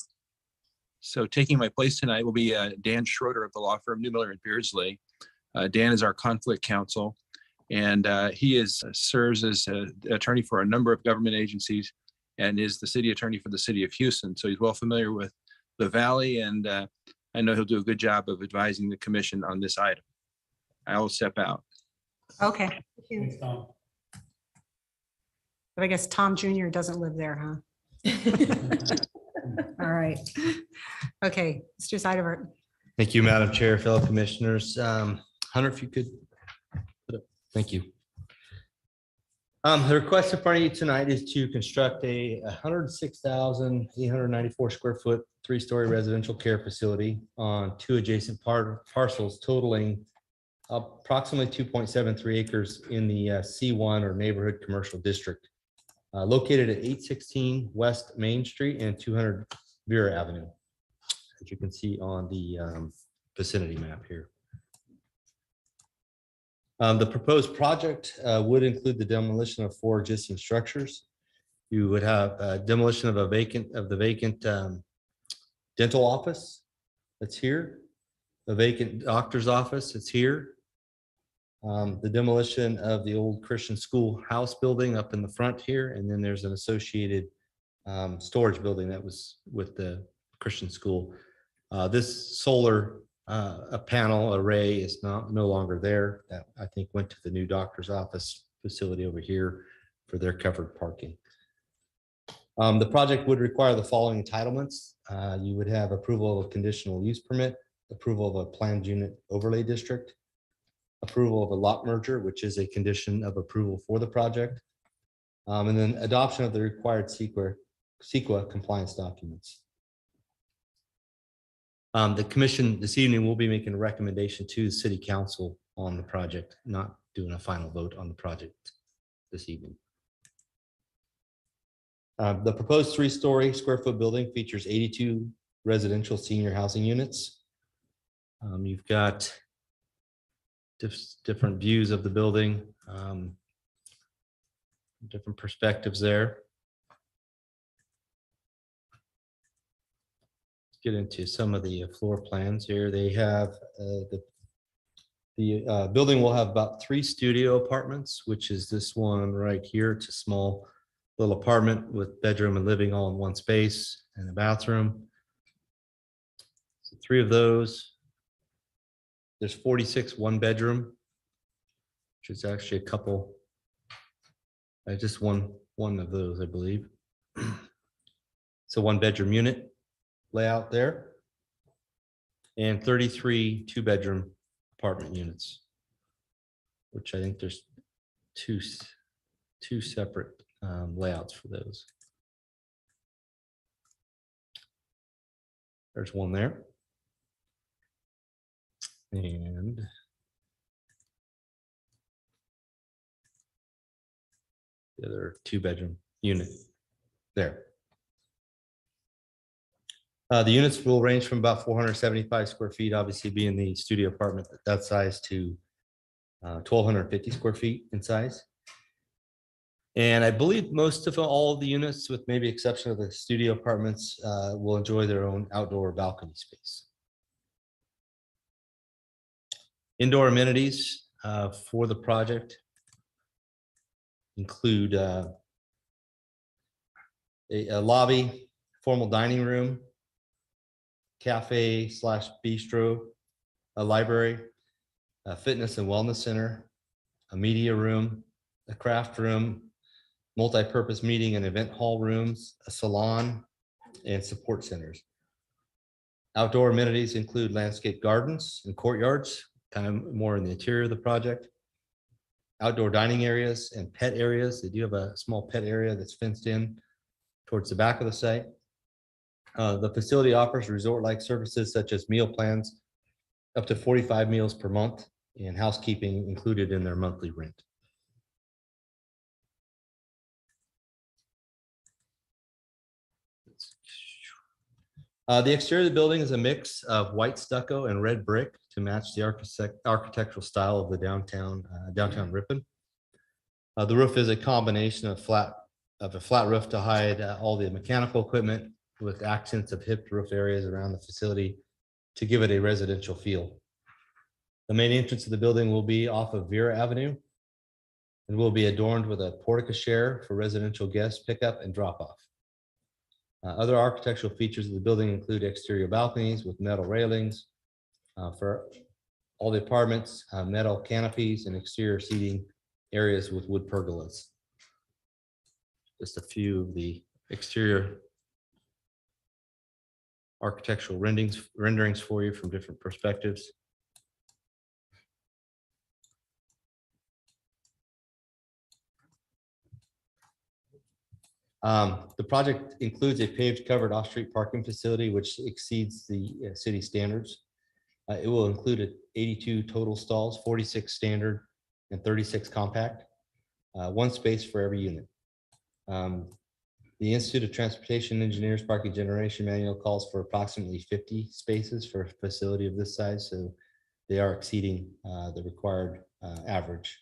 [SPEAKER 12] So taking my place tonight will be Dan Schroeder of the law firm Newmiller and Beardsley. Dan is our conflict counsel, and he serves as an attorney for a number of government agencies and is the city attorney for the city of Houston. So he's well familiar with the Valley, and I know he'll do a good job of advising the commission on this item. I will step out.
[SPEAKER 2] okay.
[SPEAKER 4] Thanks, Tom.
[SPEAKER 2] But I guess Tom Jr. doesn't live there, huh? All right. Okay, Mr. Seidevert.
[SPEAKER 5] Thank you, Madam Chair, fellow commissioners. Hunter, if you could. Thank you. The request in front of you tonight is to construct a 106,894 square foot, 3-story residential care facility on 2 adjacent parcels totaling approximately 2.73 acres in the C1 or neighborhood commercial district, located at 816 West Main Street and 200 Vera Avenue, as you can see on the vicinity map here. The proposed project would include the demolition of 4 existing structures. You would have demolition of the vacant dental office that's here, the vacant doctor's office that's here, the demolition of the old Christian school house building up in the front here, and then there's an associated storage building that was with the Christian school. This solar a panel array is no longer there. That I think went to the new doctor's office facility over here for their covered parking. The project would require the following entitlements. You would have approval of a conditional use permit, approval of a planned unit overlay district, approval of a lot merger, which is a condition of approval for the project, and then adoption of the required CEQA compliance documents. The commission this evening will be making a recommendation to the city council on the project, not doing a final vote on the project this evening. The proposed 3-story square foot building features 82 residential senior housing units. You've got different views of the building, different perspectives there. Get into some of the floor plans here. They have the The building will have about 3 studio apartments, which is this one right here. It's a small little apartment with bedroom and living all in one space and a bathroom. So 3 of those. There's 46 1-bedroom, which is actually a couple. Just one of those, I believe. So 1-bedroom unit layout there. And 33 2-bedroom apartment units, which I think there's two separate layouts for those. There's one there. And the other 2-bedroom unit there. The units will range from about 475 square feet, obviously being the studio apartment that size, to 1,250 square feet in size. And I believe most of all of the units, with maybe exception of the studio apartments, will enjoy their own outdoor balcony space. Indoor amenities for the project include a lobby, formal dining room, cafe / bistro, a library, a fitness and wellness center, a media room, a craft room, multi-purpose meeting and event hall rooms, a salon, and support centers. Outdoor amenities include landscape gardens and courtyards, kind of more in the interior of the project. Outdoor dining areas and pet areas. They do have a small pet area that's fenced in towards the back of the site. The facility offers resort-like services such as meal plans, up to 45 meals per month, and housekeeping included in their monthly rent. The exterior of the building is a mix of white stucco and red brick to match the architectural style of the downtown Ripon. The roof is a combination of a flat roof to hide all the mechanical equipment, with accents of hipped roof areas around the facility to give it a residential feel. The main entrance of the building will be off of Vera Avenue and will be adorned with a portico for residential guest pickup and drop off. Other architectural features of the building include exterior balconies with metal railings for all the apartments, metal canopies, and exterior seating areas with wood pergolas. Just a few of the exterior architectural renderings for you from different perspectives. The project includes a paved covered off-street parking facility, which exceeds the city standards. It will include 82 total stalls, 46 standard and 36 compact, 1 space for every unit. The Institute of Transportation Engineers Parking Generation Manual calls for approximately 50 spaces for a facility of this size, so they are exceeding the required average.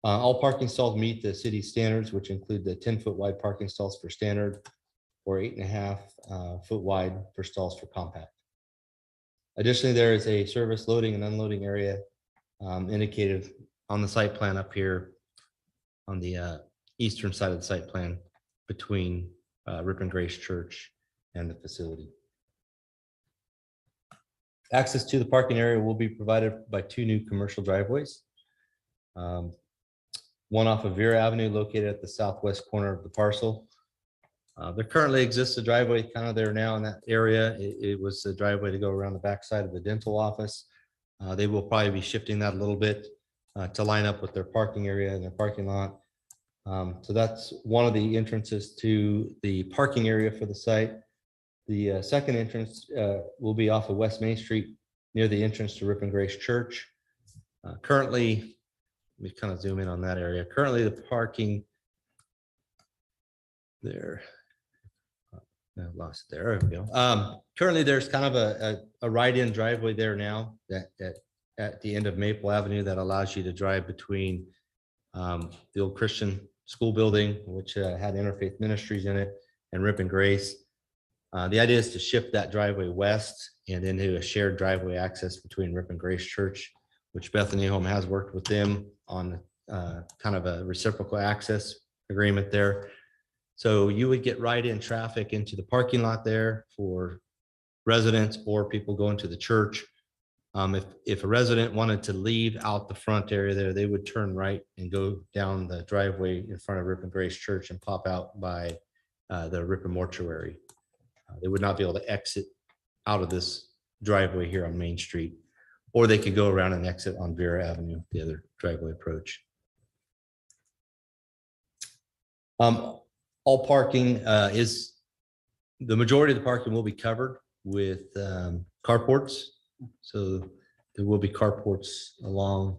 [SPEAKER 5] All parking stalls meet the city standards, which include the 10-foot wide parking stalls for standard or 8.5 foot wide for stalls for compact. Additionally, there is a service loading and unloading area indicated on the site plan up here on the eastern side of the site plan between Ripon Grace Church and the facility. Access to the parking area will be provided by 2 new commercial driveways. One off of Vera Avenue located at the southwest corner of the parcel. There currently exists a driveway kind of there now in that area. It was a driveway to go around the backside of the dental office. They will probably be shifting that a little bit to line up with their parking area and their parking lot. So that's one of the entrances to the parking area for the site. The second entrance will be off of West Main Street near the entrance to Ripon Grace Church. Currently, let me kind of zoom in on that area. Currently, the parking there, I lost it there. There we go. Currently, there's kind of a right-in driveway there now that at the end of Maple Avenue that allows you to drive between the old Christian school building, which had Interfaith Ministries in it, and Ripon Grace. The idea is to shift that driveway west and into a shared driveway access between Rip and Grace Church, which Bethany Home has worked with them on kind of a reciprocal access agreement there. So you would get right in traffic into the parking lot there for residents or people going to the church. If a resident wanted to leave out the front area there, they would turn right and go down the driveway in front of Rip and Grace Church and pop out by the Ripon Mortuary. They would not be able to exit out of this driveway here on Main Street, or they could go around and exit on Vera Avenue, the other driveway approach. All parking is, the majority of the parking will be covered with carports. So there will be carports along,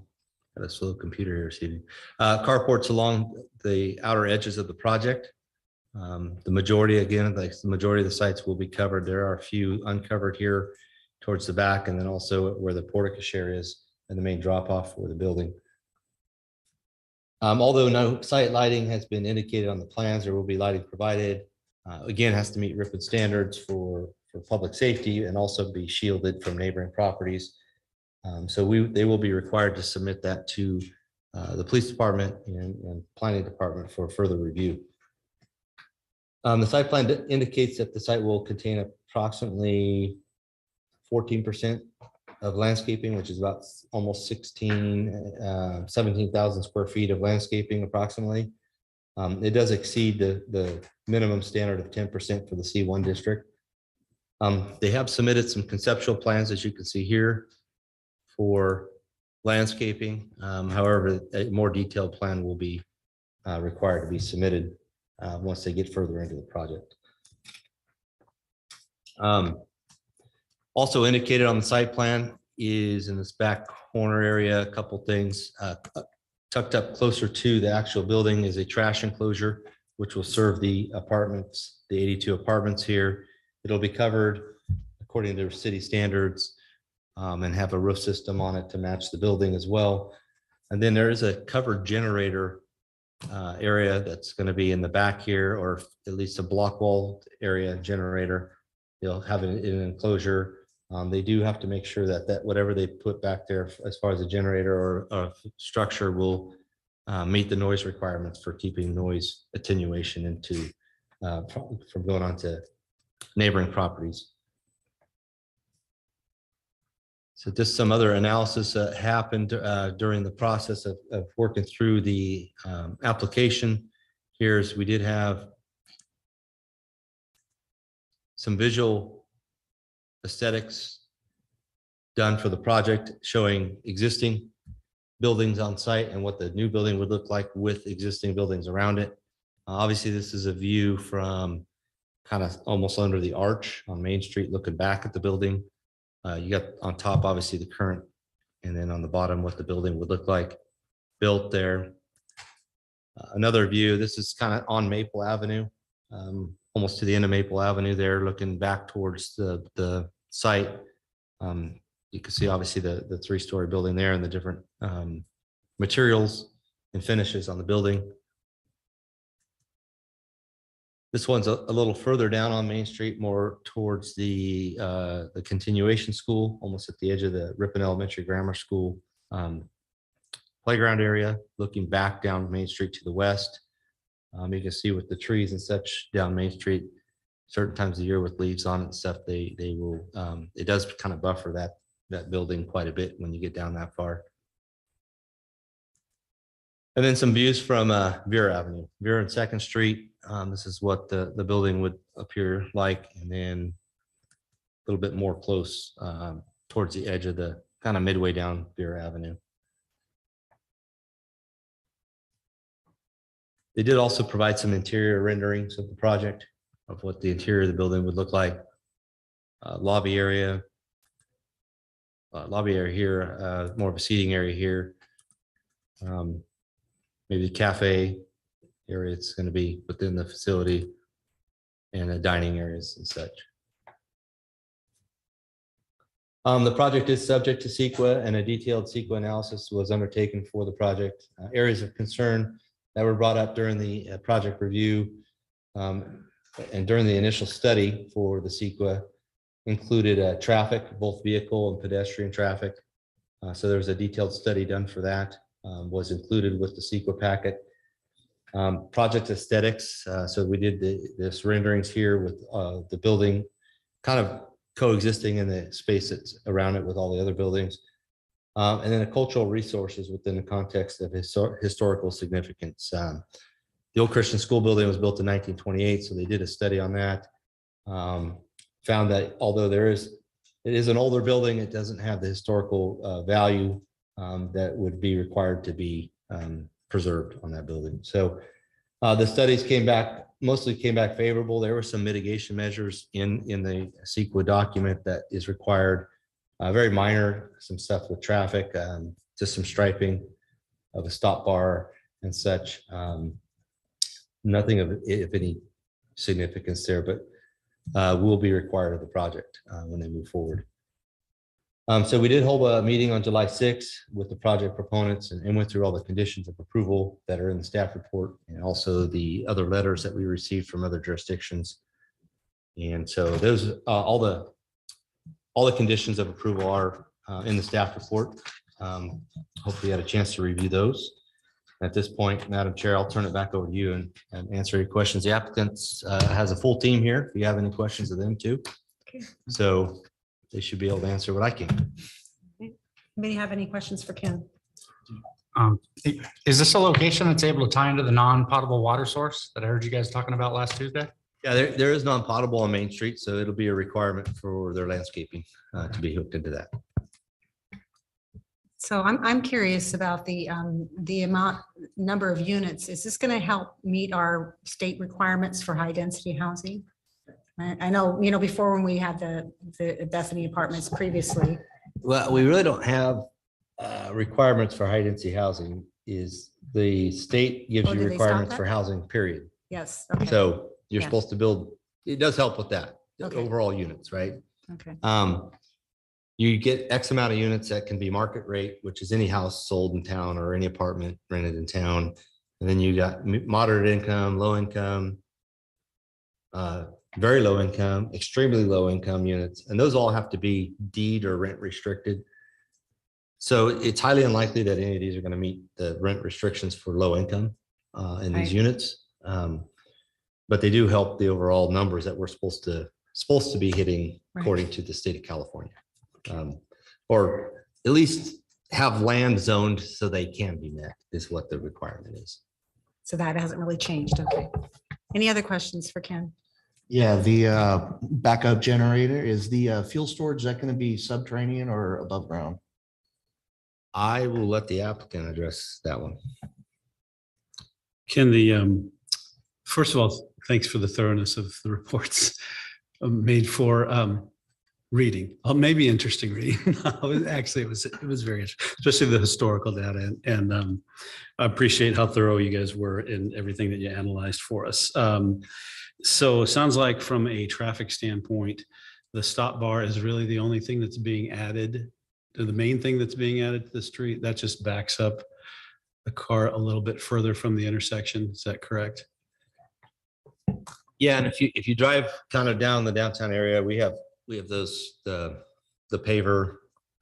[SPEAKER 5] got a slow computer here, Stevie. Carports along the outer edges of the project. The majority, again, like the majority of the sites will be covered. There are a few uncovered here towards the back, and then also where the portico share is and the main drop off for the building. Although no site lighting has been indicated on the plans, there will be lighting provided. Again, has to meet Ripon standards for public safety and also be shielded from neighboring properties. So they will be required to submit that to the police department and planning department for further review. The site plan indicates that the site will contain approximately 14% of landscaping, which is about almost 17,000 square feet of landscaping approximately. It does exceed the minimum standard of 10% for the C1 district. They have submitted some conceptual plans, as you can see here, for landscaping. However, a more detailed plan will be required to be submitted once they get further into the project. Also indicated on the site plan is in this back corner area, a couple things. Tucked up closer to the actual building is a trash enclosure, which will serve the apartments, the 82 apartments here. It'll be covered according to city standards and have a roof system on it to match the building as well. And then there is a covered generator area that's going to be in the back here, or at least a block wall area generator. They'll have an enclosure. They do have to make sure that whatever they put back there as far as a generator or structure will meet the noise requirements for keeping noise attenuation into from going on to neighboring properties. So just some other analysis that happened during the process of working through the application. Here's, we did have some visual aesthetics done for the project, showing existing buildings on site and what the new building would look like with existing buildings around it. Obviously, this is a view from kind of almost under the arch on Main Street, looking back at the building. You got on top, obviously, the current, and then on the bottom, what the building would look like built there. Another view, this is kind of on Maple Avenue, almost to the end of Maple Avenue there, looking back towards the site. You can see obviously the three-story building there and the different materials and finishes on the building. This one's a little further down on Main Street, more towards the continuation school, almost at the edge of the Ripon Elementary Grammar School playground area, looking back down Main Street to the west. You can see with the trees and such down Main Street, certain times of the year with leaves on it and stuff, they will, it does kind of buffer that building quite a bit when you get down that far. And then some views from Vera Avenue, Vera and 2nd Street. This is what the building would appear like, and then a little bit more close towards the edge of the kind of midway down Vera Avenue. They did also provide some interior renderings of the project, of what the interior of the building would look like. Lobby area here, more of a seating area here. Maybe cafe area it's going to be within the facility, and the dining areas and such. The project is subject to CEQA, and a detailed CEQA analysis was undertaken for the project. Areas of concern that were brought up during the project review And during the initial study for the CEQA included traffic, both vehicle and pedestrian traffic. So there was a detailed study done for that, was included with the CEQA packet. Project aesthetics, so we did this renderings here with the building kind of coexisting in the space that's around it with all the other buildings. And then the cultural resources within the context of historical significance. The old Christian school building was built in 1928, so they did a study on that. Found that although it is an older building, it doesn't have the historical value that would be required to be preserved on that building. So the studies mostly came back favorable. There were some mitigation measures in the CEQA document that is required. Very minor, some stuff with traffic, just some striping of a stop bar and such. Nothing of any significance there, but will be required of the project when they move forward. So we did hold a meeting on July 6th with the project proponents and went through all the conditions of approval that are in the staff report and also the other letters that we received from other jurisdictions. And so those all the conditions of approval are in the staff report. Hopefully you had a chance to review those. At this point, Madam Chair, I'll turn it back over to you and answer any questions. The applicants has a full team here. If you have any questions of them too.
[SPEAKER 2] Okay.
[SPEAKER 5] So they should be able to answer what I can.
[SPEAKER 2] Anybody have any questions for Ken?
[SPEAKER 10] Is this a location that's able to tie into the non-potable water source that I heard you guys talking about last Tuesday?
[SPEAKER 5] Yeah, there is non-potable on Main Street, so it'll be a requirement for their landscaping to be hooked into that.
[SPEAKER 2] So I'm curious about the number of units. Is this going to help meet our state requirements for high density housing? I know, before when we had the Bethany apartments previously.
[SPEAKER 5] Well, we really don't have requirements for high density housing. Is the state gives
[SPEAKER 2] Oh,
[SPEAKER 5] you
[SPEAKER 2] did they stop
[SPEAKER 5] requirements
[SPEAKER 2] that?
[SPEAKER 5] for housing, period.
[SPEAKER 2] Yes. Okay.
[SPEAKER 5] So you're
[SPEAKER 2] Yeah.
[SPEAKER 5] supposed to build, it does help with that, the
[SPEAKER 2] Okay.
[SPEAKER 5] overall units, right?
[SPEAKER 2] Okay.
[SPEAKER 5] You get X amount of units that can be market rate, which is any house sold in town or any apartment rented in town. And then you got moderate income, low income, very low income, extremely low income units. And those all have to be deed or rent restricted. So it's highly unlikely that any of these are going to meet the rent restrictions for low income in these
[SPEAKER 2] Right.
[SPEAKER 5] units. But they do help the overall numbers that we're supposed to be hitting
[SPEAKER 2] Right.
[SPEAKER 5] according to the state of California. Or at least have land zoned so they can be met is what the requirement is.
[SPEAKER 2] So that hasn't really changed. Okay. Any other questions for Ken?
[SPEAKER 11] Yeah, the backup generator, is the fuel storage, is that going to be subterranean or above ground?
[SPEAKER 5] I will let the applicant address that one.
[SPEAKER 4] Ken, first of all, thanks for the thoroughness of the reports made for reading, maybe interesting reading. Actually, it was very interesting, especially the historical data. And I appreciate how thorough you guys were in everything that you analyzed for us. So it sounds like from a traffic standpoint, the stop bar is really the only thing that's being added, the main thing that's being added to the street. That just backs up the car a little bit further from the intersection. Is that correct?
[SPEAKER 5] Yeah, and if you drive kind of down the downtown area, we have those the paver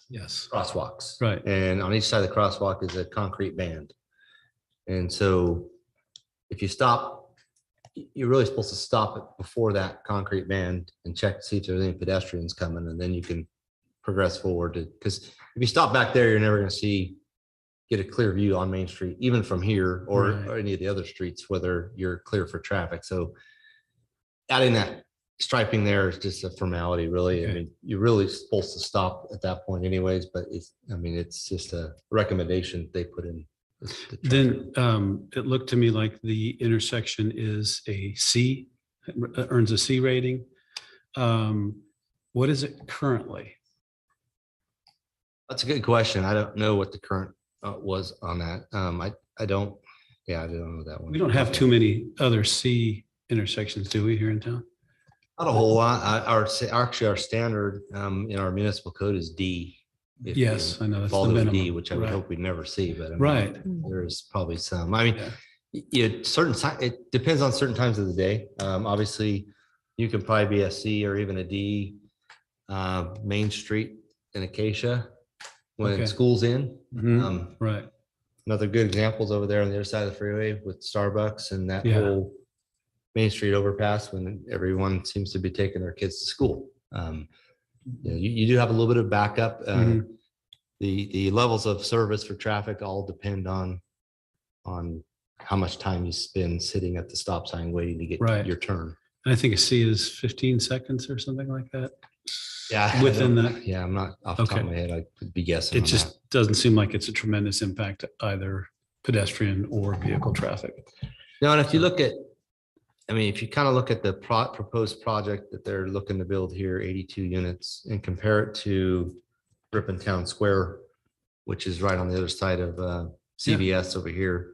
[SPEAKER 4] Yes.
[SPEAKER 5] crosswalks.
[SPEAKER 4] Right.
[SPEAKER 5] And on each side of the crosswalk is a concrete band. And so if you stop, you're really supposed to stop it before that concrete band and check to see if there's any pedestrians coming, and then you can progress forward to, because if you stop back there, you're never going to get a clear view on Main Street, even from here or,
[SPEAKER 4] Right.
[SPEAKER 5] or any of the other streets, whether you're clear for traffic. So adding that striping there is just a formality, really. I
[SPEAKER 4] Okay.
[SPEAKER 5] mean, you're really supposed to stop at that point anyways, but it's just a recommendation they put in. the traffic.
[SPEAKER 4] Then it looked to me like the intersection is a C, earns a C rating. What is it currently?
[SPEAKER 5] That's a good question. I don't know what the current was on that. I don't know that one.
[SPEAKER 4] We don't have too many other C intersections, do we, here in town?
[SPEAKER 5] Not a whole lot. Our standard in our municipal code is D. If
[SPEAKER 4] Yes,
[SPEAKER 5] you
[SPEAKER 4] I know, that's the
[SPEAKER 5] follow D,
[SPEAKER 4] minimum.
[SPEAKER 5] which I would
[SPEAKER 4] Right.
[SPEAKER 5] hope we'd never see, but I mean,
[SPEAKER 4] Right.
[SPEAKER 5] there's probably some. I mean,
[SPEAKER 4] Yeah.
[SPEAKER 5] Yeah, it depends on certain times of the day. Obviously, you can probably be a C or even a D, Main Street in Acacia when
[SPEAKER 4] Okay.
[SPEAKER 5] school's in.
[SPEAKER 4] Mhm. Right.
[SPEAKER 5] Another good examples over there on the other side of the freeway with Starbucks and that
[SPEAKER 4] Yeah.
[SPEAKER 5] whole Main Street overpass when everyone seems to be taking their kids to school. You do have a little bit of backup.
[SPEAKER 4] Mhm.
[SPEAKER 5] The levels of service for traffic all depend on how much time you spend sitting at the stop sign waiting to get
[SPEAKER 4] Right.
[SPEAKER 5] your turn.
[SPEAKER 4] And I think a C is 15 seconds or something like that.
[SPEAKER 5] Yeah.
[SPEAKER 4] Within that.
[SPEAKER 5] Yeah, I'm not off the top of
[SPEAKER 4] Okay.
[SPEAKER 5] my head. I could be guessing.
[SPEAKER 4] It
[SPEAKER 5] on
[SPEAKER 4] just doesn't seem like it's a tremendous impact to either pedestrian or vehicle traffic.
[SPEAKER 5] that. No, and if you look at, I mean, if you kind of look at the proposed project that they're looking to build here, 82 units, and compare it to Ripon Town Square, which is right on the other side of CVS over here.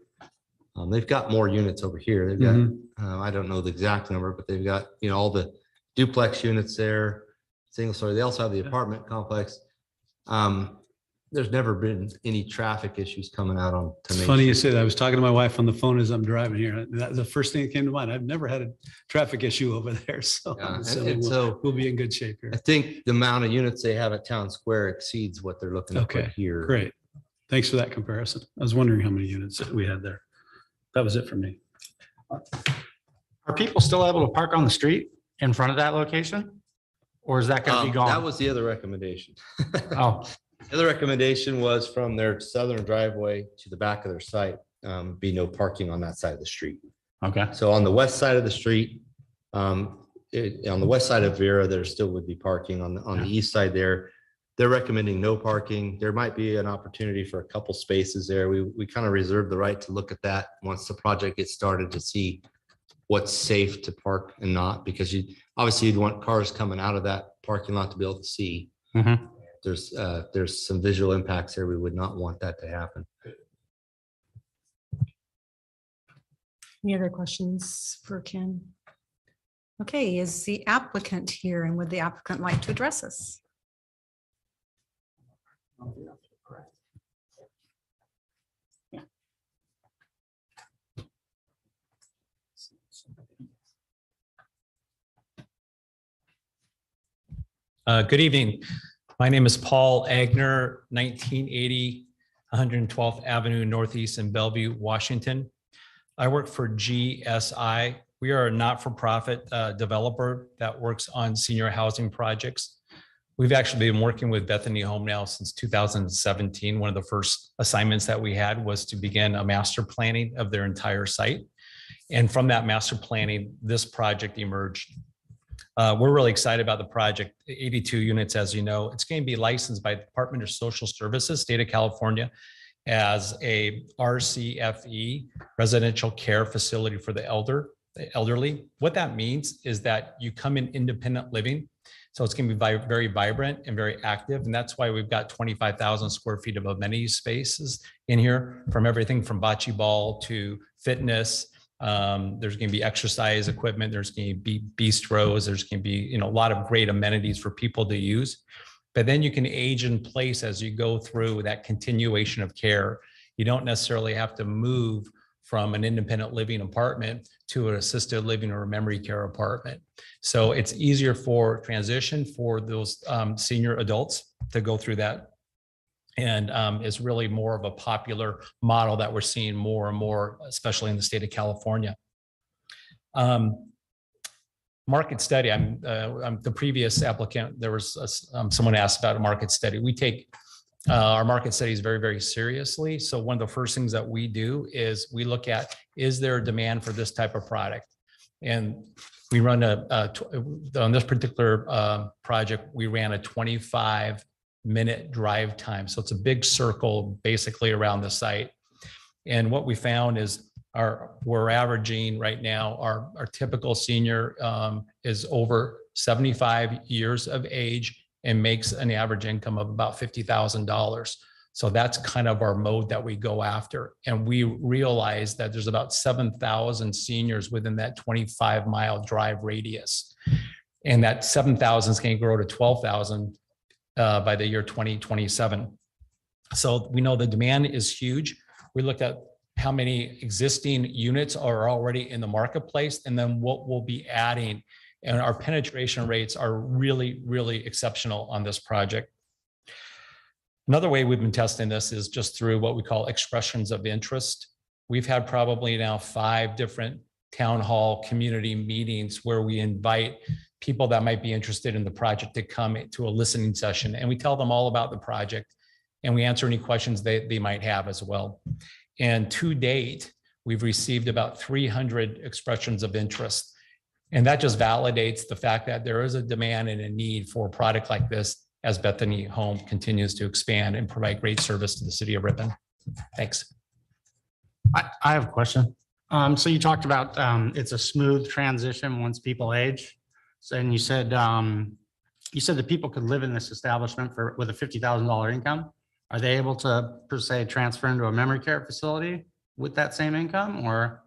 [SPEAKER 5] They've got more units over here. They've got,
[SPEAKER 4] Mhm.
[SPEAKER 5] I don't know the exact number, but they've got, all the duplex units there, single story. They also have the apartment complex. There's never been any traffic issues coming out on.
[SPEAKER 4] It's funny you say that. I was talking to my wife on the phone as I'm driving here. That's the first thing that came to mind. I've never had a traffic issue over there. So,
[SPEAKER 5] Yeah,
[SPEAKER 4] I'm assuming
[SPEAKER 5] and so
[SPEAKER 4] we'll be in good shape here.
[SPEAKER 5] I think the amount of units they have at Town Square exceeds what they're looking to put
[SPEAKER 4] Okay,
[SPEAKER 5] here.
[SPEAKER 4] great. Thanks for that comparison. I was wondering how many units that we had there. That was it for me.
[SPEAKER 10] Are people still able to park on the street in front of that location? Or is that going to be gone?
[SPEAKER 5] That was the other recommendation.
[SPEAKER 10] Oh,
[SPEAKER 5] The other recommendation was from their southern driveway to the back of their site, be no parking on that side of the street.
[SPEAKER 10] okay.
[SPEAKER 5] So on the west side of the street, on the west side of Vera, there still would be parking. On the east side there, they're recommending no parking. There might be an opportunity for a couple spaces there. We kind of reserve the right to look at that once the project gets started to see what's safe to park and not, because obviously you'd want cars coming out of that parking lot to be able to see.
[SPEAKER 10] Mhm.
[SPEAKER 5] There's some visual impacts here. We would not want that to happen.
[SPEAKER 2] Any other questions for Ken? Okay, is the applicant here and would the applicant like to address us?
[SPEAKER 13] Good evening. My name is Paul Agner, 1980 112th Avenue Northeast in Bellevue, Washington. I work for GSI. We are a not-for-profit developer that works on senior housing projects. We've actually been working with Bethany Home now since 2017. One of the first assignments that we had was to begin a master planning of their entire site. And from that master planning, this project emerged. We're really excited about the project. 82 units, as you know. It's going to be licensed by the Department of Social Services, State of California, as a RCFE, residential care facility for the elderly. What that means is that you come in independent living. So it's going to be very vibrant and very active. And that's why we've got 25,000 square feet of amenity spaces in here, from everything from bocce ball to fitness. There's going to be exercise equipment. There's going to be bistros. There's going to be, a lot of great amenities for people to use. But then you can age in place as you go through that continuation of care. You don't necessarily have to move from an independent living apartment to an assisted living or a memory care apartment. So it's easier for transition for those senior adults to go through that. And is really more of a popular model that we're seeing more and more, especially in the state of California. Market study, I'm the previous applicant, there was someone asked about a market study. We take our market studies very, very seriously. So one of the first things that we do is we look at, is there a demand for this type of product? And we run on this particular project, we ran a 25-minute drive time. So it's a big circle basically around the site. And what we found is we're averaging right now, our typical senior is over 75 years of age and makes an average income of about $50,000. So that's kind of our mode that we go after. And we realize that there's about 7,000 seniors within that 25-mile drive radius. And that 7,000 is going to grow to 12,000 by the year 2027. So we know the demand is huge. We looked at how many existing units are already in the marketplace, and then what we'll be adding. And our penetration rates are really, really exceptional on this project. Another way we've been testing this is just through what we call expressions of interest. We've had probably now 5 different town hall community meetings where we invite people that might be interested in the project to come to a listening session, and we tell them all about the project, and we answer any questions they might have as well. And to date, we've received about 300 expressions of interest. And that just validates the fact that there is a demand and a need for a product like this as Bethany Home continues to expand and provide great service to the city of Ripon. Thanks.
[SPEAKER 10] I have a question. So you talked about it's a smooth transition once people age. So, and you said that people could live in this establishment with a $50,000 income. Are they able to, per se, transfer into a memory care facility with that same income? Or,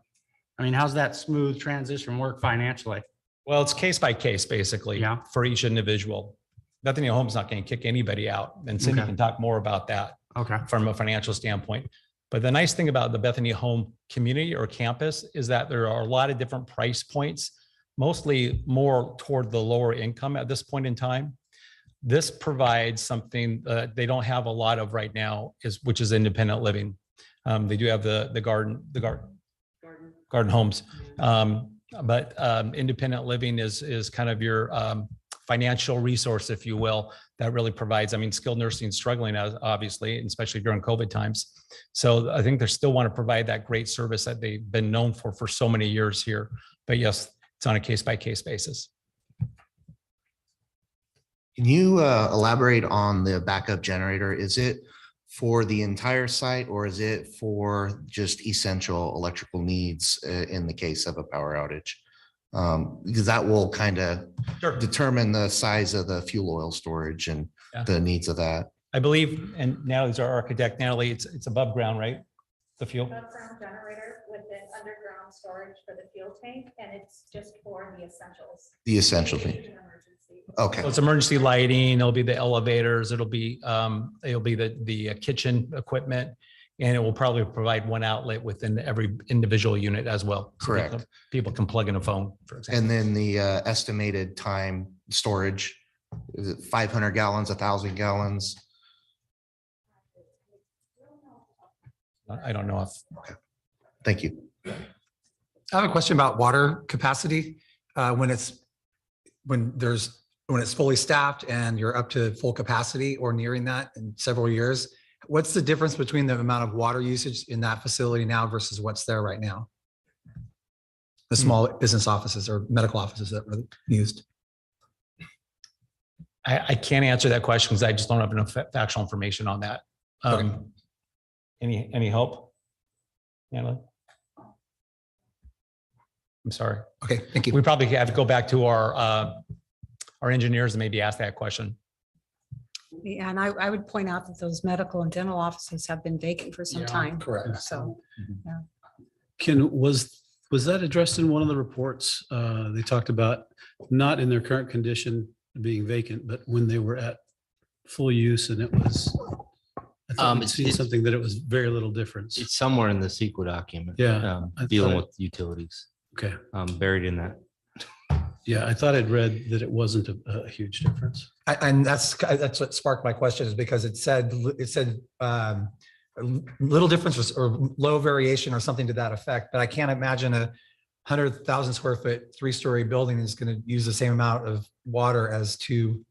[SPEAKER 10] I mean, how's that smooth transition work financially?
[SPEAKER 13] Well, it's case by case, basically,
[SPEAKER 10] Yeah.
[SPEAKER 13] for each individual. Bethany Home's not going to kick anybody out, and Cindy
[SPEAKER 10] Okay.
[SPEAKER 13] can talk more about that
[SPEAKER 10] Okay.
[SPEAKER 13] from a financial standpoint. But the nice thing about the Bethany Home community or campus is that there are a lot of different price points, mostly more toward the lower income at this point in time. This provides something that they don't have a lot of right now, which is independent living. They do have the garden homes. But independent living is kind of your financial resource, if you will, that really provides, I mean, skilled nursing is struggling, obviously, and especially during COVID times. So I think they still want to provide that great service that they've been known for so many years here. But yes, it's on a case by case basis.
[SPEAKER 11] Can you elaborate on the backup generator? Is it for the entire site, or is it for just essential electrical needs in the case of a power outage? Because that will kind of determine the size of the fuel oil storage and the needs of that.
[SPEAKER 13] I believe, and Natalie's our architect. Natalie, it's above ground, right? The fuel?
[SPEAKER 14] Above ground generator with an underground storage for the fuel tank, and it's just for the essentials.
[SPEAKER 11] The essentials. Okay.
[SPEAKER 13] So it's emergency lighting, it'll be the elevators, it'll be the kitchen equipment, and it will probably provide one outlet within every individual unit as well. So
[SPEAKER 11] Correct.
[SPEAKER 13] People can plug in a phone, for example.
[SPEAKER 11] And then the estimated time storage, is it 500 gallons, 1,000 gallons?
[SPEAKER 13] I don't know if.
[SPEAKER 11] Okay. Thank you.
[SPEAKER 7] I have a question about water capacity. When it's fully staffed and you're up to full capacity or nearing that in several years, what's the difference between the amount of water usage in that facility now versus what's there right now? The small business offices or medical offices that were used.
[SPEAKER 13] I can't answer that question because I just don't have enough factual information on that.
[SPEAKER 7] Okay.
[SPEAKER 13] Any help? Natalie? I'm sorry.
[SPEAKER 7] Okay, thank you.
[SPEAKER 13] We probably have to go back to our engineers and maybe ask that question.
[SPEAKER 2] Yeah, and I would point out that those medical and dental offices have been vacant for some time.
[SPEAKER 7] Correct.
[SPEAKER 2] So,
[SPEAKER 4] Was that addressed in one of the reports? They talked about not in their current condition being vacant, but when they were at full use, and it was, I thought I'd seen something that it was very little difference.
[SPEAKER 5] It's somewhere in the CEQA document.
[SPEAKER 4] Yeah, I
[SPEAKER 5] Dealing
[SPEAKER 4] thought-
[SPEAKER 5] with utilities,
[SPEAKER 4] Okay,
[SPEAKER 5] buried in that.
[SPEAKER 4] yeah, I thought I'd read that it wasn't a huge difference.
[SPEAKER 7] And that's what sparked my question, is because it said little difference or low variation or something to that effect, but I can't imagine 100,000 square foot, 3-story building is going to use the same amount of water as 2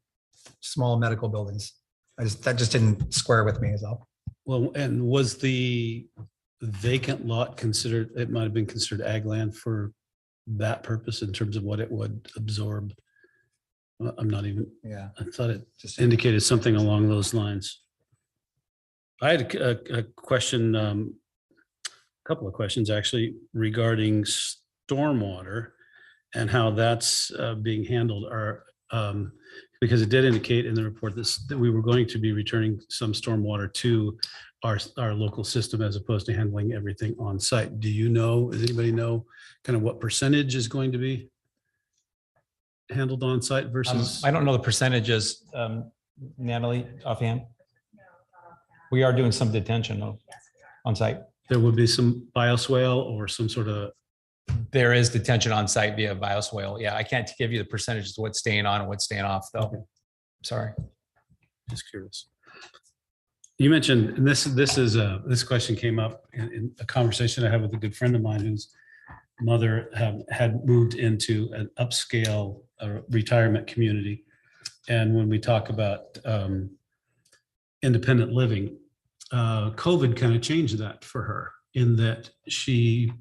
[SPEAKER 7] small medical buildings. That just didn't square with me as well.
[SPEAKER 4] Well, and was the vacant lot considered, it might have been considered ag land for that purpose in terms of what it would absorb? I'm not even,
[SPEAKER 7] Yeah.
[SPEAKER 4] I thought it just indicated something along those lines. I had a question, a couple of questions actually regarding stormwater and how that's being handled, because it did indicate in the report that we were going to be returning some stormwater to our local system as opposed to handling everything on site. Do you know, does anybody know kind of what percentage is going to be handled on site versus?
[SPEAKER 13] I don't know the percentages, Natalie, offhand. We are doing some detention though, on site.
[SPEAKER 4] there would be some bioswale or some sort of,
[SPEAKER 13] There is detention on site via bioswale. Yeah, I can't give you the percentages of what's staying on and what's staying off though. Sorry.
[SPEAKER 4] just curious. You mentioned, and this question came up in a conversation I had with a good friend of mine whose mother had moved into an upscale retirement community. And when we talk about independent living, COVID kind of changed that for her in that she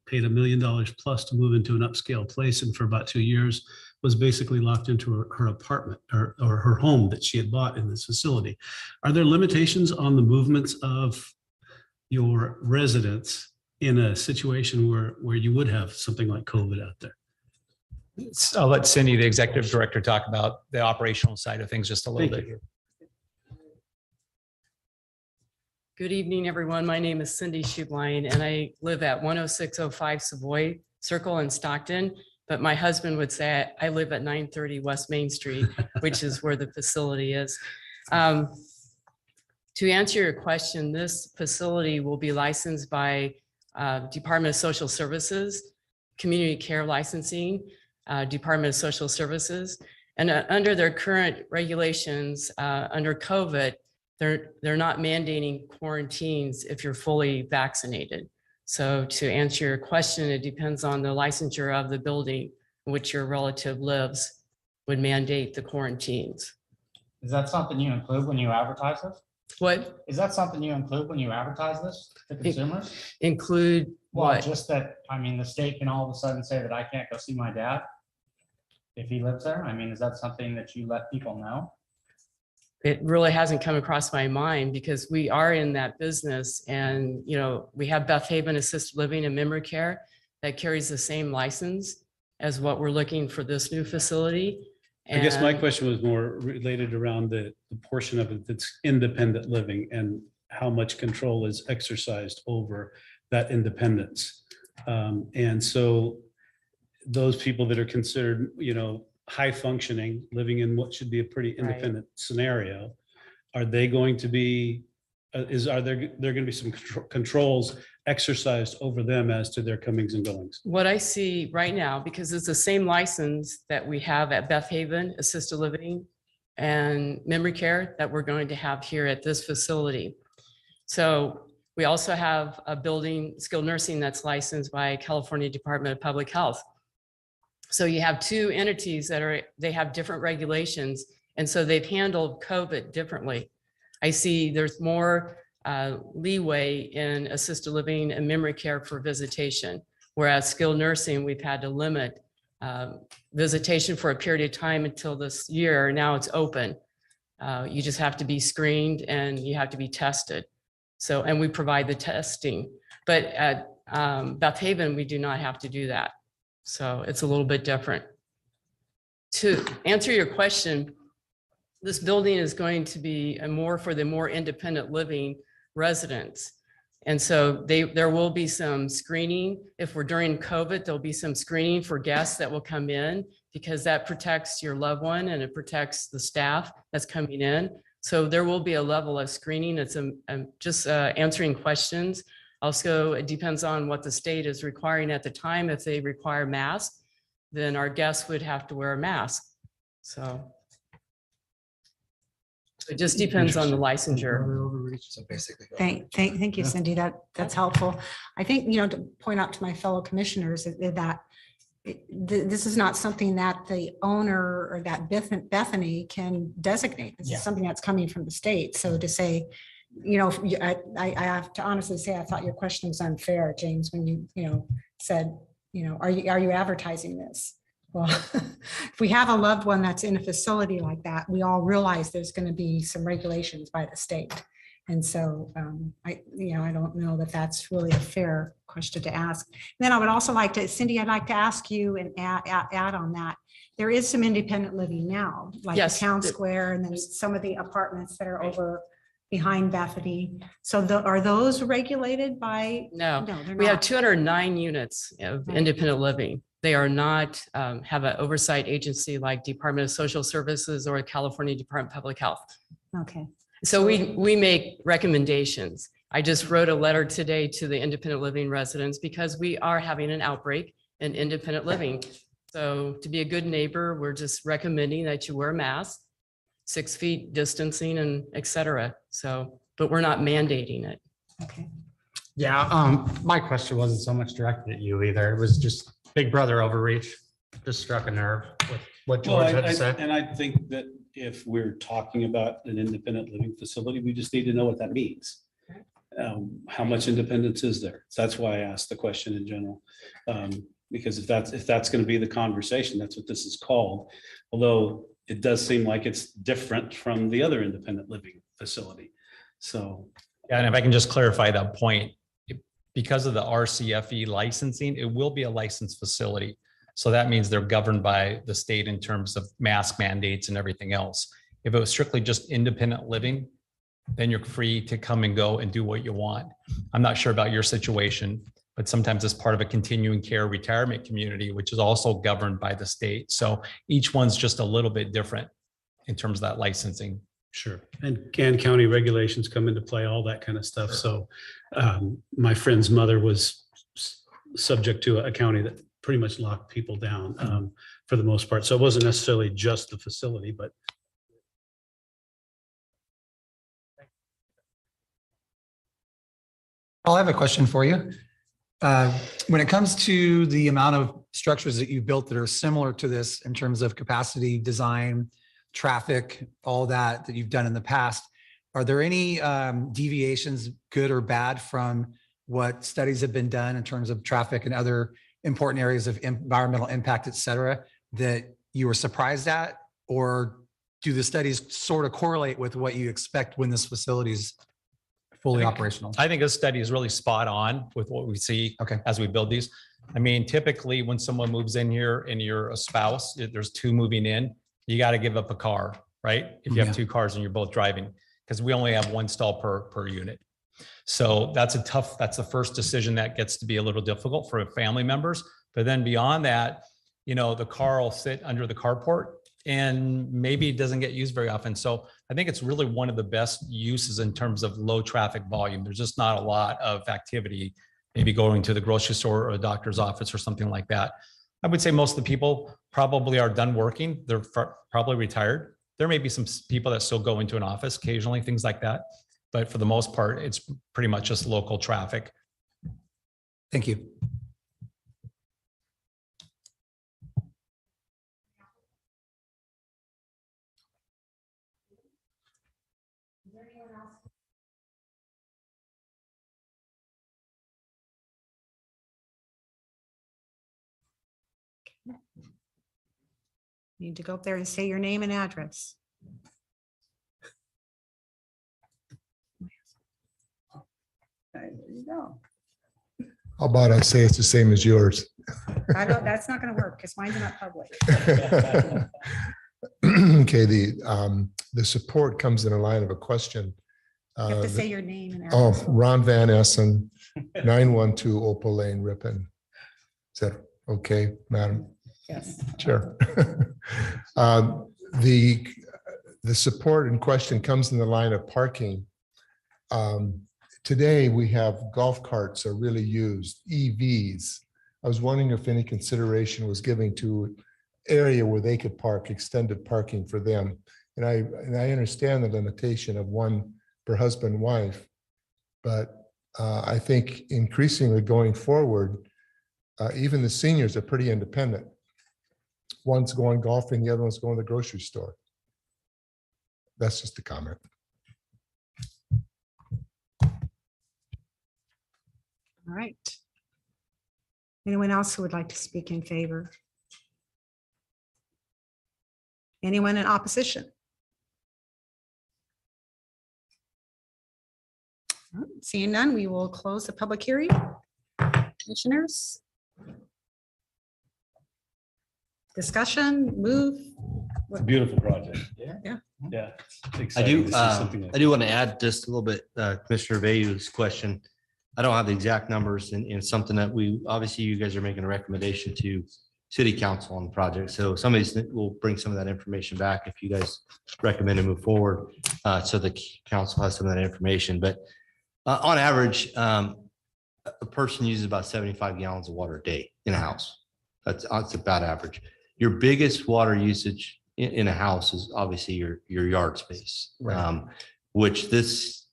[SPEAKER 4] paid $1 million plus to move into an upscale place, and for about 2 years was basically locked into her apartment or her home that she had bought in this facility. Are there limitations on the movements of your residents in a situation where you would have something like COVID out there?
[SPEAKER 13] I'll let Cindy, the executive director, talk about the operational side of things just a little
[SPEAKER 4] Thank
[SPEAKER 13] bit.
[SPEAKER 15] Good evening, everyone. My name is Cindy Schublein, and I live at 10605 Savoy Circle in Stockton. But my husband would say I live at 930 West Main Street, which is where the facility is. To answer your question, this facility will be licensed by Department of Social Services, Community Care Licensing, Department of Social Services. And under their current regulations, under COVID, they're not mandating quarantines if you're fully vaccinated. So to answer your question, it depends on the licensure of the building in which your relative lives would mandate the quarantines.
[SPEAKER 10] Is that something you include when you advertise this?
[SPEAKER 15] What?
[SPEAKER 10] Is that something you include when you advertise this to consumers?
[SPEAKER 15] Include
[SPEAKER 10] Well,
[SPEAKER 15] what?
[SPEAKER 10] just that, I mean, the state can all of a sudden say that I can't go see my dad if he lives there. I mean, is that something that you let people know?
[SPEAKER 15] It really hasn't come across my mind because we are in that business, and we have Beth Haven Assisted Living and Memory Care that carries the same license as what we're looking for this new facility.
[SPEAKER 4] I guess my
[SPEAKER 15] And
[SPEAKER 4] question was more related around the portion of it that's independent living and how much control is exercised over that independence. And so those people that are considered, high functioning, living in what should be a pretty independent scenario, are they going to be, are there going to be some controls exercised over them as to their comings and goings?
[SPEAKER 15] what I see right now, because it's the same license that we have at Beth Haven Assisted Living and Memory Care that we're going to have here at this facility. So we also have a building, skilled nursing, that's licensed by California Department of Public Health. So you have two entities they have different regulations. And so they've handled COVID differently. I see there's more leeway in assisted living and memory care for visitation, whereas skilled nursing, we've had to limit visitation for a period of time until this year. Now it's open. You just have to be screened and you have to be tested. So, and we provide the testing, but at Beth Haven, we do not have to do that. So it's a little bit different. To answer your question, this building is going to be more for the more independent living residents. And so there will be some screening. If we're during COVID, there'll be some screening for guests that will come in because that protects your loved one and it protects the staff that's coming in. So there will be a level of screening. It's just answering questions. Also, it depends on what the state is requiring at the time. If they require masks, then our guests would have to wear a mask. So it just depends on the licensure.
[SPEAKER 2] So basically. Thank you, Cindy. That's helpful. I think, to point out to my fellow commissioners that this is not something that the owner or that Bethany can designate. This is something that's coming from the state. So to say, I have to honestly say, I thought your question was unfair, James, when you said, are you advertising this? Well, if we have a loved one that's in a facility like that, we all realize there's going to be some regulations by the state. And so I don't know that that's really a fair question to ask. And then I would also like to, Cindy, I'd like to ask you and add on that. There is some independent living now, like the town square, and then some of the apartments that are over behind Bethany. So are those regulated by?
[SPEAKER 15] No,
[SPEAKER 2] they're
[SPEAKER 15] we have
[SPEAKER 2] not.
[SPEAKER 15] 209 units of independent living. They are not have an oversight agency like Department of Social Services or California Department of Public Health.
[SPEAKER 2] Okay.
[SPEAKER 15] So we make recommendations. I just wrote a letter today to the independent living residents because we are having an outbreak in independent living. So to be a good neighbor, we're just recommending that you wear a mask, 6 feet distancing and et cetera. So, but we're not mandating it.
[SPEAKER 2] Okay.
[SPEAKER 10] Yeah, my question wasn't so much directed at you either. It was just big brother overreach. Just struck a nerve with what
[SPEAKER 4] Well,
[SPEAKER 10] George had to say.
[SPEAKER 4] and I think that if we're talking about an independent living facility, we just need to know what that means. How much independence is there? So that's why I asked the question in general. Because if that's going to be the conversation, that's what this is called. Although it does seem like it's different from the other independent living facility. So.
[SPEAKER 13] Yeah, and if I can just clarify that point, because of the RCFE licensing, it will be a licensed facility. So that means they're governed by the state in terms of mask mandates and everything else. If it was strictly just independent living, then you're free to come and go and do what you want. I'm not sure about your situation, but sometimes it's part of a continuing care retirement community, which is also governed by the state. So each one's just a little bit different in terms of that licensing.
[SPEAKER 4] Sure. And county regulations come into play, all that kind of stuff. So my friend's mother was subject to a county that pretty much locked people down for the most part. So it wasn't necessarily just the facility, but.
[SPEAKER 7] I'll have a question for you. When it comes to the amount of structures that you've built that are similar to this in terms of capacity, design, traffic, all that you've done in the past, are there any deviations, good or bad, from what studies have been done in terms of traffic and other important areas of environmental impact, et cetera, that you were surprised at? Or do the studies sort of correlate with what you expect when this facility is fully operational?
[SPEAKER 13] I think this study is really spot on with what we see as we build these. I mean, typically when someone moves in here and you're a spouse, there's two moving in, you got to give up a car, right? If you have two cars and you're both driving, because we only have one stall per unit. So that's the first decision that gets to be a little difficult for family members. But then beyond that, you know, the car will sit under the carport and maybe it doesn't get used very often. So I think it's really one of the best uses in terms of low traffic volume. There's just not a lot of activity, maybe going to the grocery store or a doctor's office or something like that. I would say most of the people probably are done working. They're probably retired. There may be some people that still go into an office occasionally, things like that. But for the most part, it's pretty much just local traffic.
[SPEAKER 7] Thank you.
[SPEAKER 2] Need to go up there and say your name and address. There you go.
[SPEAKER 16] How about I say it's the same as yours?
[SPEAKER 2] I don't, that's not going to work because mine's not public.
[SPEAKER 16] Okay, the support comes in a line of a question.
[SPEAKER 2] You have to say your name and
[SPEAKER 16] Oh,
[SPEAKER 2] address.
[SPEAKER 16] Ron Van Essen, 912 Opal Lane, Ripon. Is that okay, madam?
[SPEAKER 2] Yes.
[SPEAKER 16] Sure. The support in question comes in the line of parking. Today, we have golf carts are really used, EVs. I was wondering if any consideration was given to area where they could park, extended parking for them. And I understand the limitation of one per husband, wife, but I think increasingly going forward, even the seniors are pretty independent. One's going golfing, the other one's going to the grocery store. That's just a comment.
[SPEAKER 2] All right. Anyone else who would like to speak in favor? Anyone in opposition? All right, seeing none, we will close the public hearing. Commissioners? Discussion, move?
[SPEAKER 4] It's a beautiful project.
[SPEAKER 2] Yeah.
[SPEAKER 4] Yeah. It's
[SPEAKER 5] I
[SPEAKER 4] exciting
[SPEAKER 5] do,
[SPEAKER 4] to see something like
[SPEAKER 5] I do want to add just a little bit, Commissioner Bayou's question. I don't have the exact numbers and something that obviously you guys are making a recommendation to city council on the project. So somebody will bring some of that information back if you guys recommend to move forward. So the council has some of that information, but On average, a person uses about 75 gallons of water a day in a house. That's about average. Your biggest water usage in a house is obviously your yard space,
[SPEAKER 7] Right.
[SPEAKER 5] Which this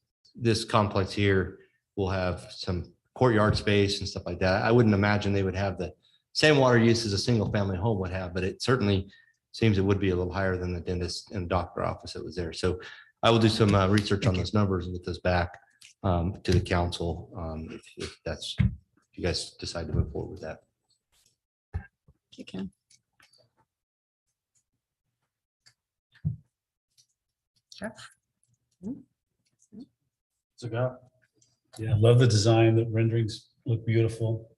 [SPEAKER 5] complex here will have some courtyard space and stuff like that. I wouldn't imagine they would have the same water use as a single family home would have, but it certainly seems it would be a little higher than the dentist and doctor office that was there. So I will do some research on those numbers and get those back to the council if you guys decide to move forward with that.
[SPEAKER 2] You can. Jeff?
[SPEAKER 4] So go. Yeah, love the design. The renderings look beautiful.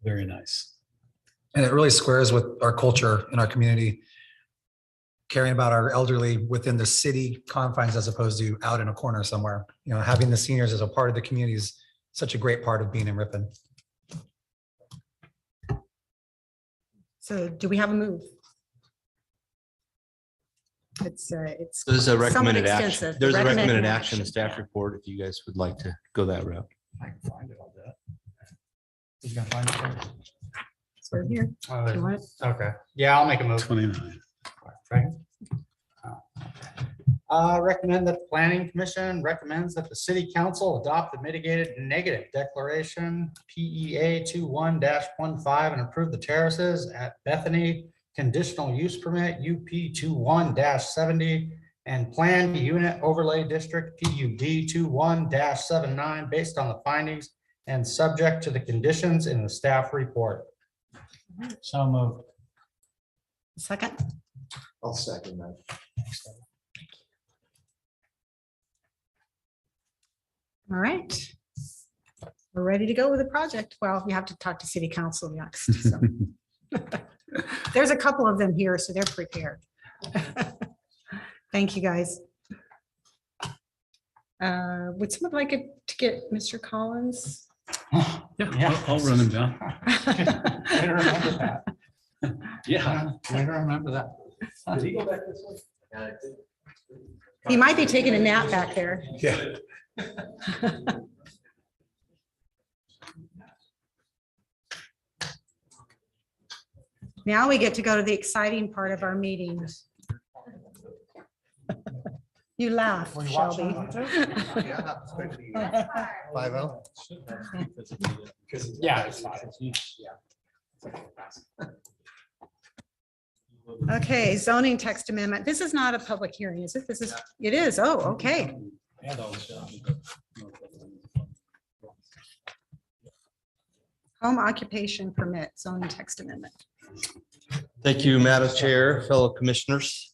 [SPEAKER 4] Very nice.
[SPEAKER 7] And it really squares with our culture in our community, caring about our elderly within the city confines as opposed to out in a corner somewhere. You know, having the seniors as a part of the community is such a great part of being in Ripon.
[SPEAKER 2] So do we have a move? It's.
[SPEAKER 5] There's a
[SPEAKER 2] somewhat
[SPEAKER 5] recommended action.
[SPEAKER 2] extensive.
[SPEAKER 5] There's a
[SPEAKER 2] Recommended
[SPEAKER 5] recommended action in staff
[SPEAKER 2] yeah.
[SPEAKER 5] report if you guys would like to go that route.
[SPEAKER 10] I can find it on that. You gonna find it there?
[SPEAKER 2] So here, do you want it?
[SPEAKER 10] Okay, yeah, I'll make a move.
[SPEAKER 4] 29.
[SPEAKER 10] Recommend that the planning commission recommends that the city council adopt the mitigated negative declaration PEA 21-15 and approve the terraces at Bethany conditional use permit UP 21-70 and planned unit overlay district PUD 21-79 based on the findings and subject to the conditions in the staff report. So moved.
[SPEAKER 2] Second,
[SPEAKER 11] I'll second that.
[SPEAKER 2] all right. We're ready to go with the project. Well, we have to talk to city council next. So. There's a couple of them here, so they're prepared. Thank you, guys. Would someone like to get Mr. Collins?
[SPEAKER 4] Yeah, I'll run him down.
[SPEAKER 10] I don't remember that.
[SPEAKER 4] Yeah.
[SPEAKER 10] I don't remember that.
[SPEAKER 4] Did he go back this way?
[SPEAKER 2] He might be taking a nap back there.
[SPEAKER 11] Yeah.
[SPEAKER 2] Now we get to go to the exciting part of our meetings. You laugh, Shelby.
[SPEAKER 11] 5-0.
[SPEAKER 10] Yeah. It's fine.
[SPEAKER 2] Okay, zoning text amendment. This is not a public hearing, is it? This is, it is. Oh, okay. Home occupation permit, zoning text amendment.
[SPEAKER 5] Thank you, Madam Chair, fellow commissioners.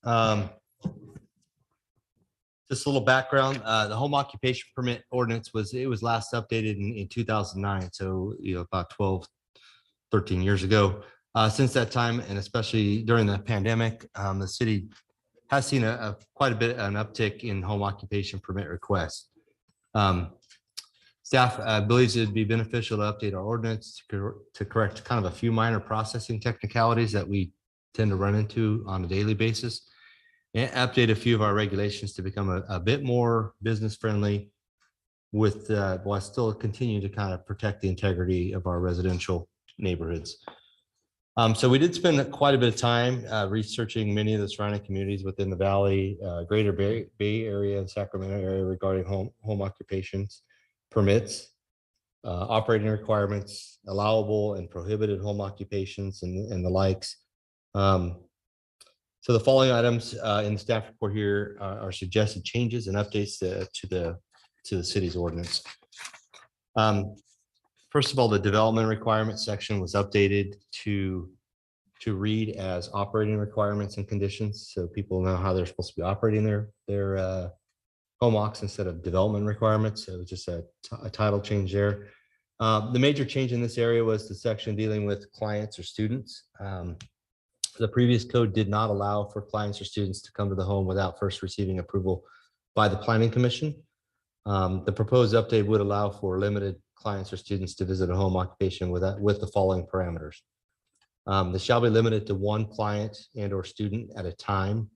[SPEAKER 5] Just a little background, the home occupation permit ordinance was last updated in 2009. So, about 12, 13 years ago. Since that time, and especially during the pandemic, the city has seen quite a bit an uptick in home occupation permit requests. Staff believes it'd be beneficial to update our ordinance to correct kind of a few minor processing technicalities that we tend to run into on a daily basis, and update a few of our regulations to become a bit more business friendly with while still continue to kind of protect the integrity of our residential neighborhoods. So we did spend quite a bit of time researching many of the surrounding communities within the Valley, Greater Bay Area and Sacramento area regarding home occupations, permits, operating requirements, allowable and prohibited home occupations and the likes. So the following items in the staff report here are suggested changes and updates to the city's ordinance. First of all, the development requirement section was updated to read as operating requirements and conditions. So people know how they're supposed to be operating their home occs instead of development requirements. So it was just a title change there. The major change in this area was the section dealing with clients or students. The previous code did not allow for clients or students to come to the home without first receiving approval by the Planning Commission. The proposed update would allow for limited clients or students to visit a home occupation with the following parameters. This shall be limited to one client and or student at a time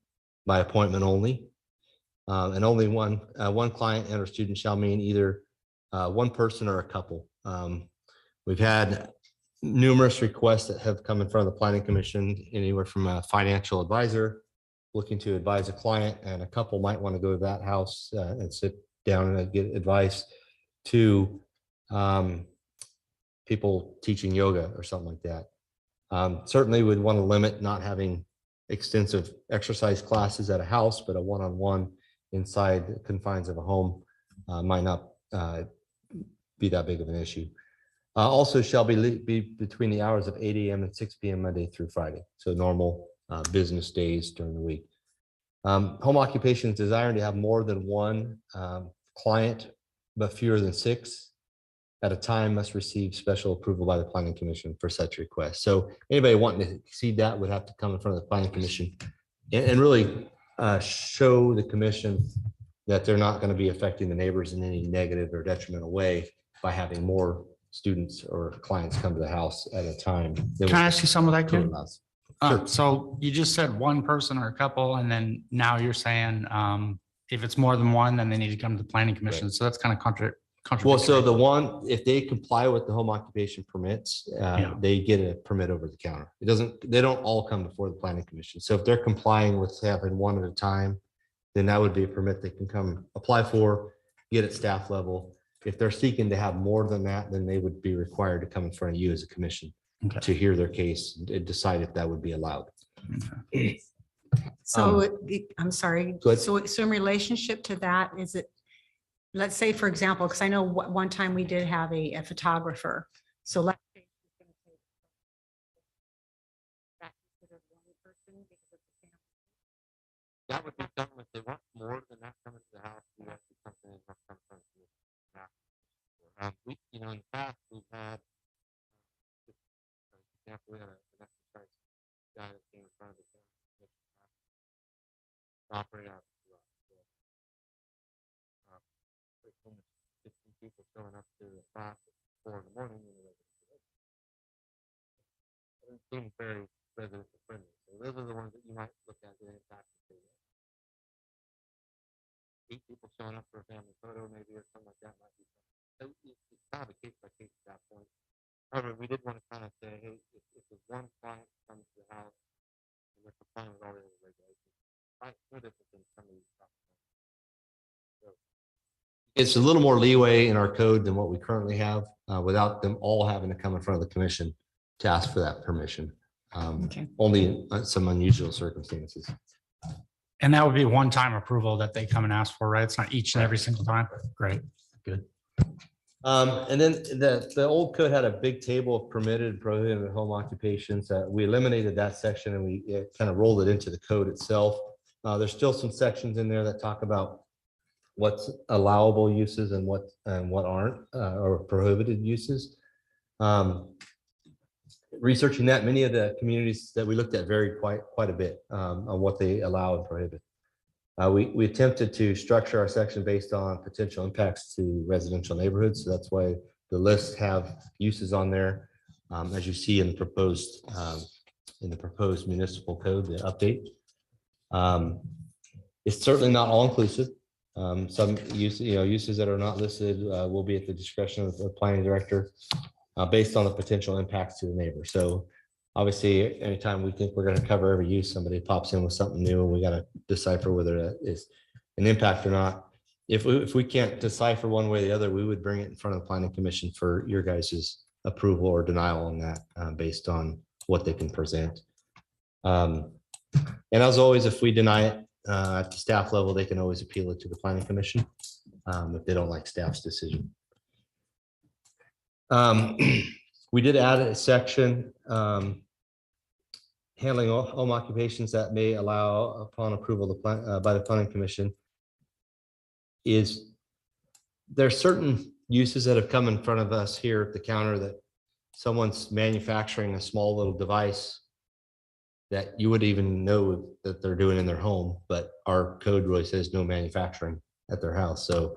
[SPEAKER 5] by appointment only. And only one client and or student shall mean either one person or a couple. We've had numerous requests that have come in front of the planning commission, anywhere from a financial advisor looking to advise a client, and a couple might want to go to that house and sit down and get advice, to people teaching yoga or something like that. Certainly would want to limit not having extensive exercise classes at a house, but a one-on-one inside the confines of a home might not be that big of an issue. Also shall be between the hours of 8 a.m. and 6 p.m. Monday through Friday. So normal business days during the week. Home occupations desiring to have more than one client, but fewer than 6 at a time must receive special approval by the planning commission for such request. So anybody wanting to exceed that would have to come in front of the planning commission and really show the commission that they're not going to be affecting the neighbors in any negative or detrimental way by having more students or clients come to the house at a time.
[SPEAKER 10] Can I ask you some of that, Ken?
[SPEAKER 5] Sure.
[SPEAKER 10] So you just said one person or a couple, and then now you're saying if it's more than one, then they need to come to the planning commission. So that's kind of contradictory.
[SPEAKER 5] Well, so the one, if they comply with the home occupation permits, they get a permit over the counter. They don't all come before the planning commission. So if they're complying with having one at a time, then that would be a permit they can come apply for, get at staff level. If they're seeking to have more than that, then they would be required to come in front of you as a commission to hear their case and decide if that would be allowed.
[SPEAKER 2] So I'm sorry.
[SPEAKER 5] Go ahead.
[SPEAKER 2] So in relationship to that, is it, let's say, for example, because I know one time we did have a photographer. So let's say she's gonna take that considered one person because it's a family.
[SPEAKER 17] That would be something if they want more than that coming to the house, we have to something that must come from the house. We, in the past, we've had, for example, we had an exercise guy that came in front of the operate out. 15 people showing up to the class at 4 in the morning. It seems very resident friendly. So those are the ones that you might look at. 8 people showing up for a family photo, maybe, or something like that might be something. So it's kind of a case by case at that point. However, we did want to kind of say, hey, if there's one client comes to the house and they're complying with all the other regulations, no different than some of these stuff.
[SPEAKER 5] It's a little more leeway in our code than what we currently have, without them all having to come in front of the commission to ask for that permission. Only some unusual circumstances.
[SPEAKER 10] And that would be one-time approval that they come and ask for, right? It's not each and every single time. Great, good.
[SPEAKER 5] And then the old code had a big table of permitted and prohibited home occupations. We eliminated that section and we kind of rolled it into the code itself. There's still some sections in there that talk about what's allowable uses and what aren't, or prohibited uses. Researching that, many of the communities that we looked at varied quite a bit on what they allow and prohibit. We attempted to structure our section based on potential impacts to residential neighborhoods. So that's why the lists have uses on there, as you see in the proposed municipal code, the update. It's certainly not all inclusive. Some uses that are not listed will be at the discretion of the planning director based on the potential impacts to the neighbor. So obviously, anytime we think we're going to cover every use, somebody pops in with something new and we got to decipher whether that is an impact or not. If we can't decipher one way or the other, we would bring it in front of the planning commission for your guys' approval or denial on that based on what they can present. And as always, if we deny it at the staff level, they can always appeal it to the planning commission if they don't like staff's decision. We did add a section handling home occupations that may allow upon approval by the planning commission. There's certain uses that have come in front of us here at the counter that someone's manufacturing a small little device that you would even know that they're doing in their home, but our code really says no manufacturing at their house. So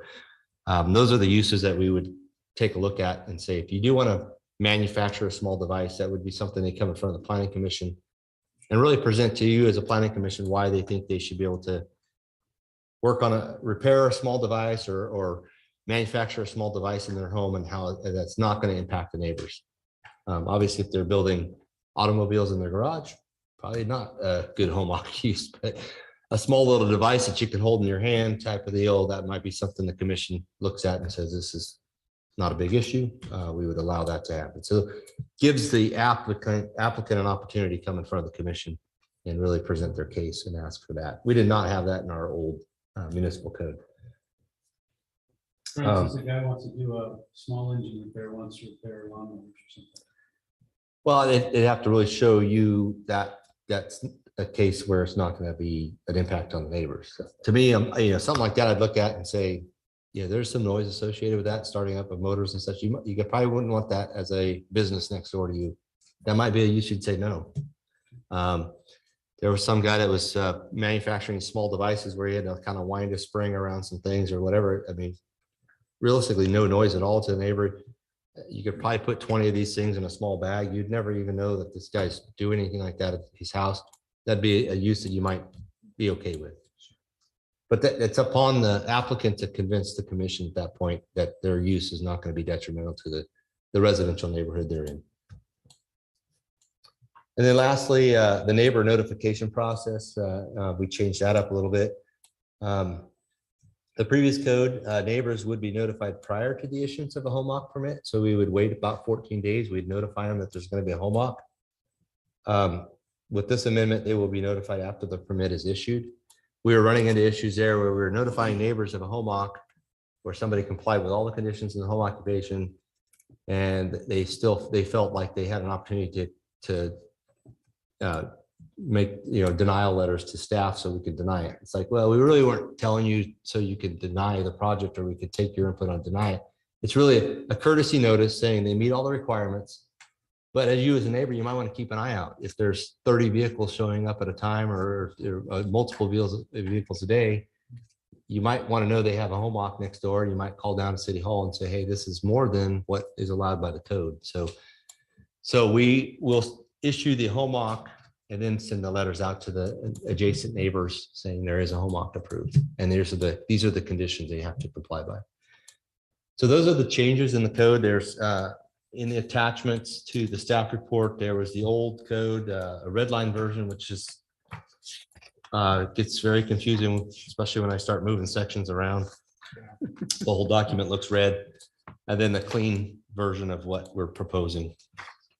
[SPEAKER 5] those are the uses that we would take a look at and say, if you do want to manufacture a small device, that would be something they come in front of the planning commission and really present to you as a planning commission why they think they should be able to repair a small device or manufacture a small device in their home and how that's not going to impact the neighbors. Obviously, if they're building automobiles in their garage, probably not a good home use, but a small little device that you can hold in your hand type of deal, that might be something the commission looks at and says, this is not a big issue. We would allow that to happen. So gives the applicant an opportunity to come in front of the commission and really present their case and ask for that. We did not have that in our old municipal code.
[SPEAKER 4] For instance, a guy wants to do a small engine repair, wants to repair lawnmowers or something.
[SPEAKER 5] Well, they'd have to really show you that that's a case where it's not going to be an impact on the neighbors. So to me, something like that, I'd look at and say, yeah, there's some noise associated with that, starting up of motors and such. You probably wouldn't want that as a business next door to you. That might be you should say no. There was some guy that was manufacturing small devices where he had to kind of wind a spring around some things or whatever. I mean, realistically, no noise at all to the neighbor. You could probably put 20 of these things in a small bag. You'd never even know that this guy's doing anything like that at his house. That'd be a use that you might be okay with. But it's upon the applicant to convince the commission at that point that their use is not going to be detrimental to the residential neighborhood they're in. And then lastly, the neighbor notification process, we changed that up a little bit. The previous code, neighbors would be notified prior to the issuance of a home occ permit. So we would wait about 14 days. We'd notify them that there's going to be a home occ. With this amendment, they will be notified after the permit is issued. We were running into issues there where we were notifying neighbors of a home occ where somebody complied with all the conditions in the home occupation, and they felt like they had an opportunity to make denial letters to staff so we could deny it. It's like, well, we really weren't telling you so you could deny the project or we could take your input on deny it. It's really a courtesy notice saying they meet all the requirements. But as you as a neighbor, you might want to keep an eye out. If there's 30 vehicles showing up at a time or multiple vehicles a day, you might want to know they have a home occ next door. You might call down to City Hall and say, hey, this is more than what is allowed by the code. So we will issue the home occ and then send the letters out to the adjacent neighbors saying there is a home occ approved. And these are the conditions they have to comply by. So those are the changes in the code. There's in the attachments to the staff report, there was the old code, a red line version, which is gets very confusing, especially when I start moving sections around. The whole document looks red, and then the clean version of what we're proposing.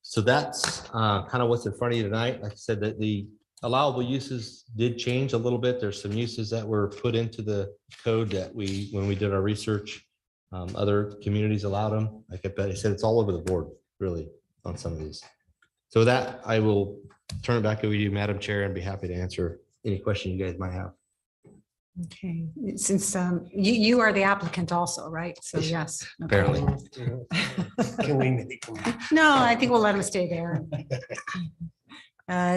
[SPEAKER 5] So that's kind of what's in front of you tonight. Like I said, that the allowable uses did change a little bit. There's some uses that were put into the code that when we did our research, other communities allowed them. Like I said, it's all over the board, really, on some of these. So with that, I will turn it back over to you, Madam Chair, and be happy to answer any question you guys might have.
[SPEAKER 2] Okay, since you are the applicant also, right? So yes. Okay.
[SPEAKER 5] Apparently.
[SPEAKER 1] Can we make them?
[SPEAKER 2] No, I think we'll let him stay there.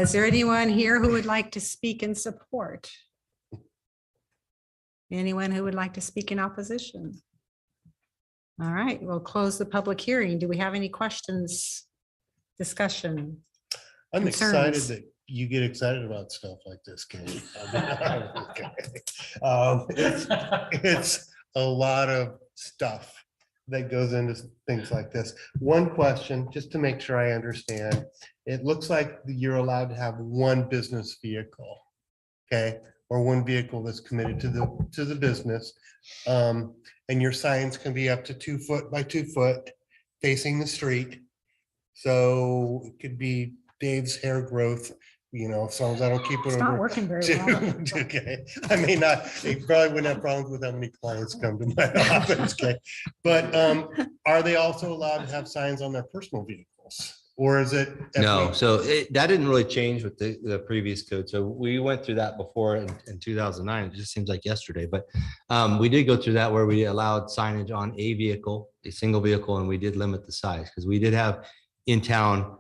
[SPEAKER 2] Is there anyone here who would like to speak in support? Anyone who would like to speak in opposition? All right, we'll close the public hearing. Do we have any questions, discussion?
[SPEAKER 1] I'm
[SPEAKER 2] concerns?
[SPEAKER 1] excited that you get excited about stuff like this, Kenny. It's a lot of stuff that goes into things like this. One question, just to make sure I understand, it looks like you're allowed to have one business vehicle, okay? Or one vehicle that's committed to the business. And your signs can be up to 2 foot by 2 foot facing the street. So it could be Dave's hair growth, as long as I don't keep it.
[SPEAKER 2] It's not working very well.
[SPEAKER 1] Okay, I may not, they probably wouldn't have problems with how many clients come to my office, okay? But are they also allowed to have signs on their personal vehicles? Or is it?
[SPEAKER 5] No, so that didn't really change with the previous code. So we went through that before in 2009. It just seems like yesterday, but we did go through that where we allowed signage on a vehicle, a single vehicle, and we did limit the size because we did have in town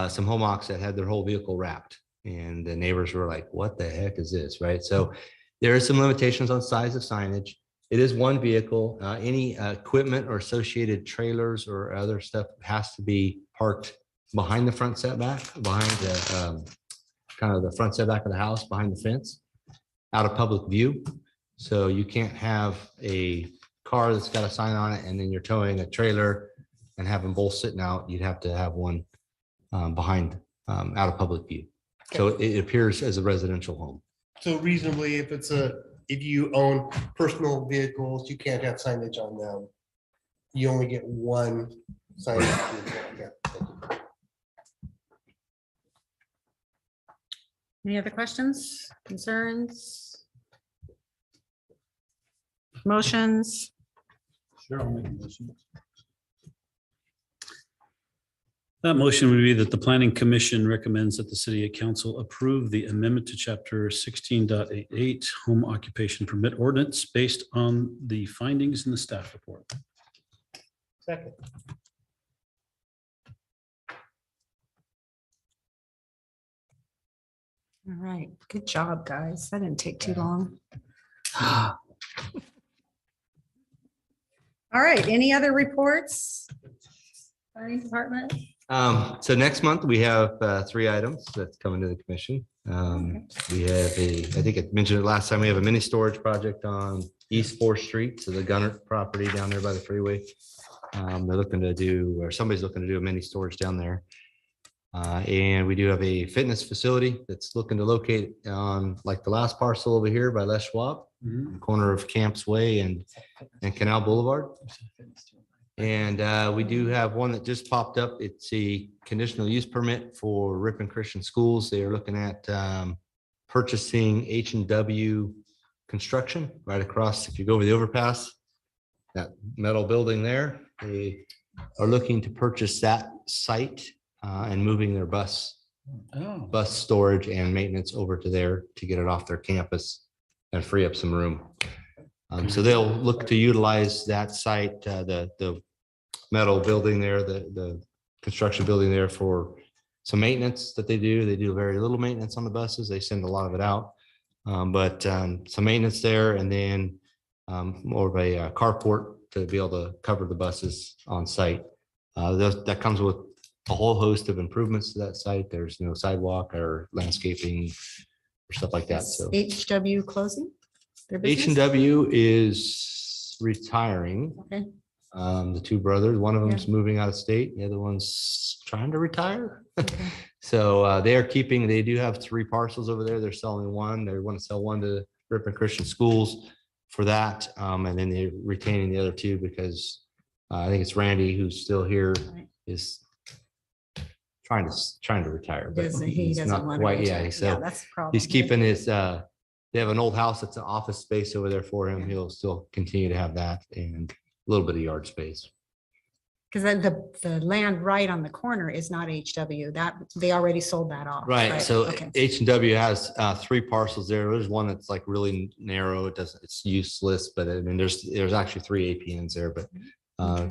[SPEAKER 5] some home occs that had their whole vehicle wrapped, and the neighbors were like, "What the heck is this?" Right? So there are some limitations on size of signage. It is one vehicle. Any equipment or associated trailers or other stuff has to be parked behind the front setback, behind the kind of the front setback of the house, behind the fence, out of public view. So you can't have a car that's got a sign on it and then you're towing a trailer and have them both sitting out. You'd have to have one behind, out of public view. So it appears as a residential home.
[SPEAKER 1] So reasonably, if you own personal vehicles, you can't have signage on them. You only get one signage.
[SPEAKER 2] Any other questions, concerns? Motions?
[SPEAKER 4] Sure, I'll make a motion. That motion would be that the planning commission recommends that the city council approve the amendment to chapter 16.88 home occupation permit ordinance based on the findings in the staff report.
[SPEAKER 1] Second.
[SPEAKER 2] All right, good job, guys. That didn't take too long. All right, any other reports? Planning department?
[SPEAKER 5] So next month, we have 3 items that's coming to the commission. We have I think I mentioned it last time, we have a mini storage project on East 4th Street, so the Gunner property down there by the freeway. They're looking to do, or somebody's looking to do a mini storage down there. And we do have a fitness facility that's looking to locate on like the last parcel over here by Les Schwab, corner of Camps Way and Canal Boulevard. And we do have one that just popped up. It's a conditional use permit for Ripon Christian Schools. They are looking at purchasing H&W Construction right across, if you go over the overpass, that metal building there. They are looking to purchase that site and moving their bus storage and maintenance over to there to get it off their campus and free up some room. So they'll look to utilize that site, the metal building there, the construction building there for some maintenance that they do. They do very little maintenance on the buses. They send a lot of it out. But some maintenance there, and then more of a carport to be able to cover the buses on site. That comes with a whole host of improvements to that site. There's no sidewalk or landscaping or stuff like that. So
[SPEAKER 2] HW closing? their business?
[SPEAKER 5] H&W is retiring.
[SPEAKER 2] Okay.
[SPEAKER 5] The 2 brothers, one of them's moving out of state, the other one's trying to retire. So they are keeping, they do have 3 parcels over there. They're selling one. They want to sell one to Ripon Christian Schools for that. And then they're retaining the other 2 because I think it's Randy who's still here is trying to retire. But
[SPEAKER 2] He
[SPEAKER 5] he's
[SPEAKER 2] doesn't
[SPEAKER 5] not
[SPEAKER 2] want to
[SPEAKER 5] quite,
[SPEAKER 2] retire.
[SPEAKER 5] so
[SPEAKER 2] that's the problem.
[SPEAKER 5] he's keeping his, they have an old house that's an office space over there for him. He'll still continue to have that and a little bit of yard space.
[SPEAKER 2] Because then the land right on the corner is not HW, that they already sold that off.
[SPEAKER 5] Right, so
[SPEAKER 2] Okay.
[SPEAKER 5] H&W has 3 parcels there. There's one that's like really narrow. It's useless, but I mean, there's actually 3 APNs there, but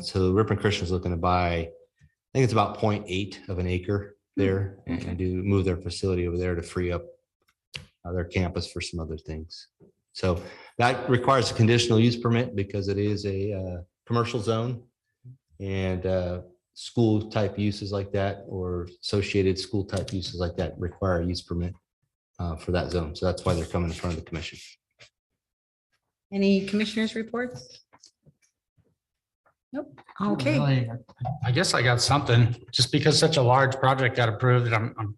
[SPEAKER 5] so Ripon Christian's looking to buy, I think it's about 0.8 of an acre there and move their facility over there to free up their campus for some other things. So that requires a conditional use permit because it is a commercial zone, and school type uses like that or associated school type uses like that require a use permit for that zone. So that's why they're coming in front of the commission.
[SPEAKER 2] Any commissioners reports? Nope. Okay.
[SPEAKER 10] Really, I guess I got something, just because such a large project got approved, and I'm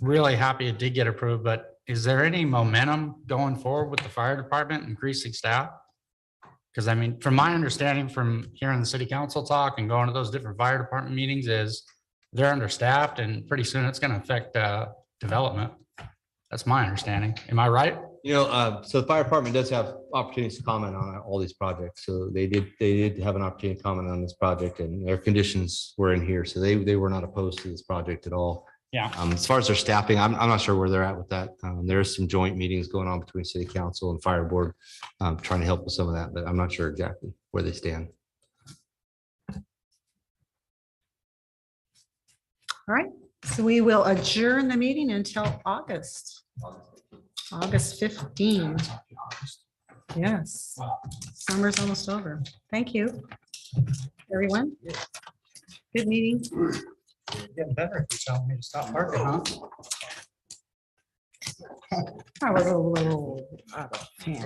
[SPEAKER 10] really happy it did get approved, but is there any momentum going forward with the fire department increasing staff? Because I mean, from my understanding from hearing the city council talk and going to those different fire department meetings is they're understaffed and pretty soon it's going to affect development. That's my understanding. Am I right?
[SPEAKER 5] So the fire department does have opportunities to comment on all these projects. So they did have an opportunity to comment on this project, and their conditions were in here. So they were not opposed to this project at all.
[SPEAKER 10] Yeah.
[SPEAKER 5] As far as their staffing, I'm not sure where they're at with that. There's some joint meetings going on between city council and fire board, trying to help with some of that, but I'm not sure exactly where they stand.
[SPEAKER 2] All right, so we will adjourn the meeting until August 15. Yes, summer's almost over. Thank you, everyone. Good meeting.
[SPEAKER 10] Getting better. You're telling me to stop parking, huh?
[SPEAKER 2] I was a little out of hand.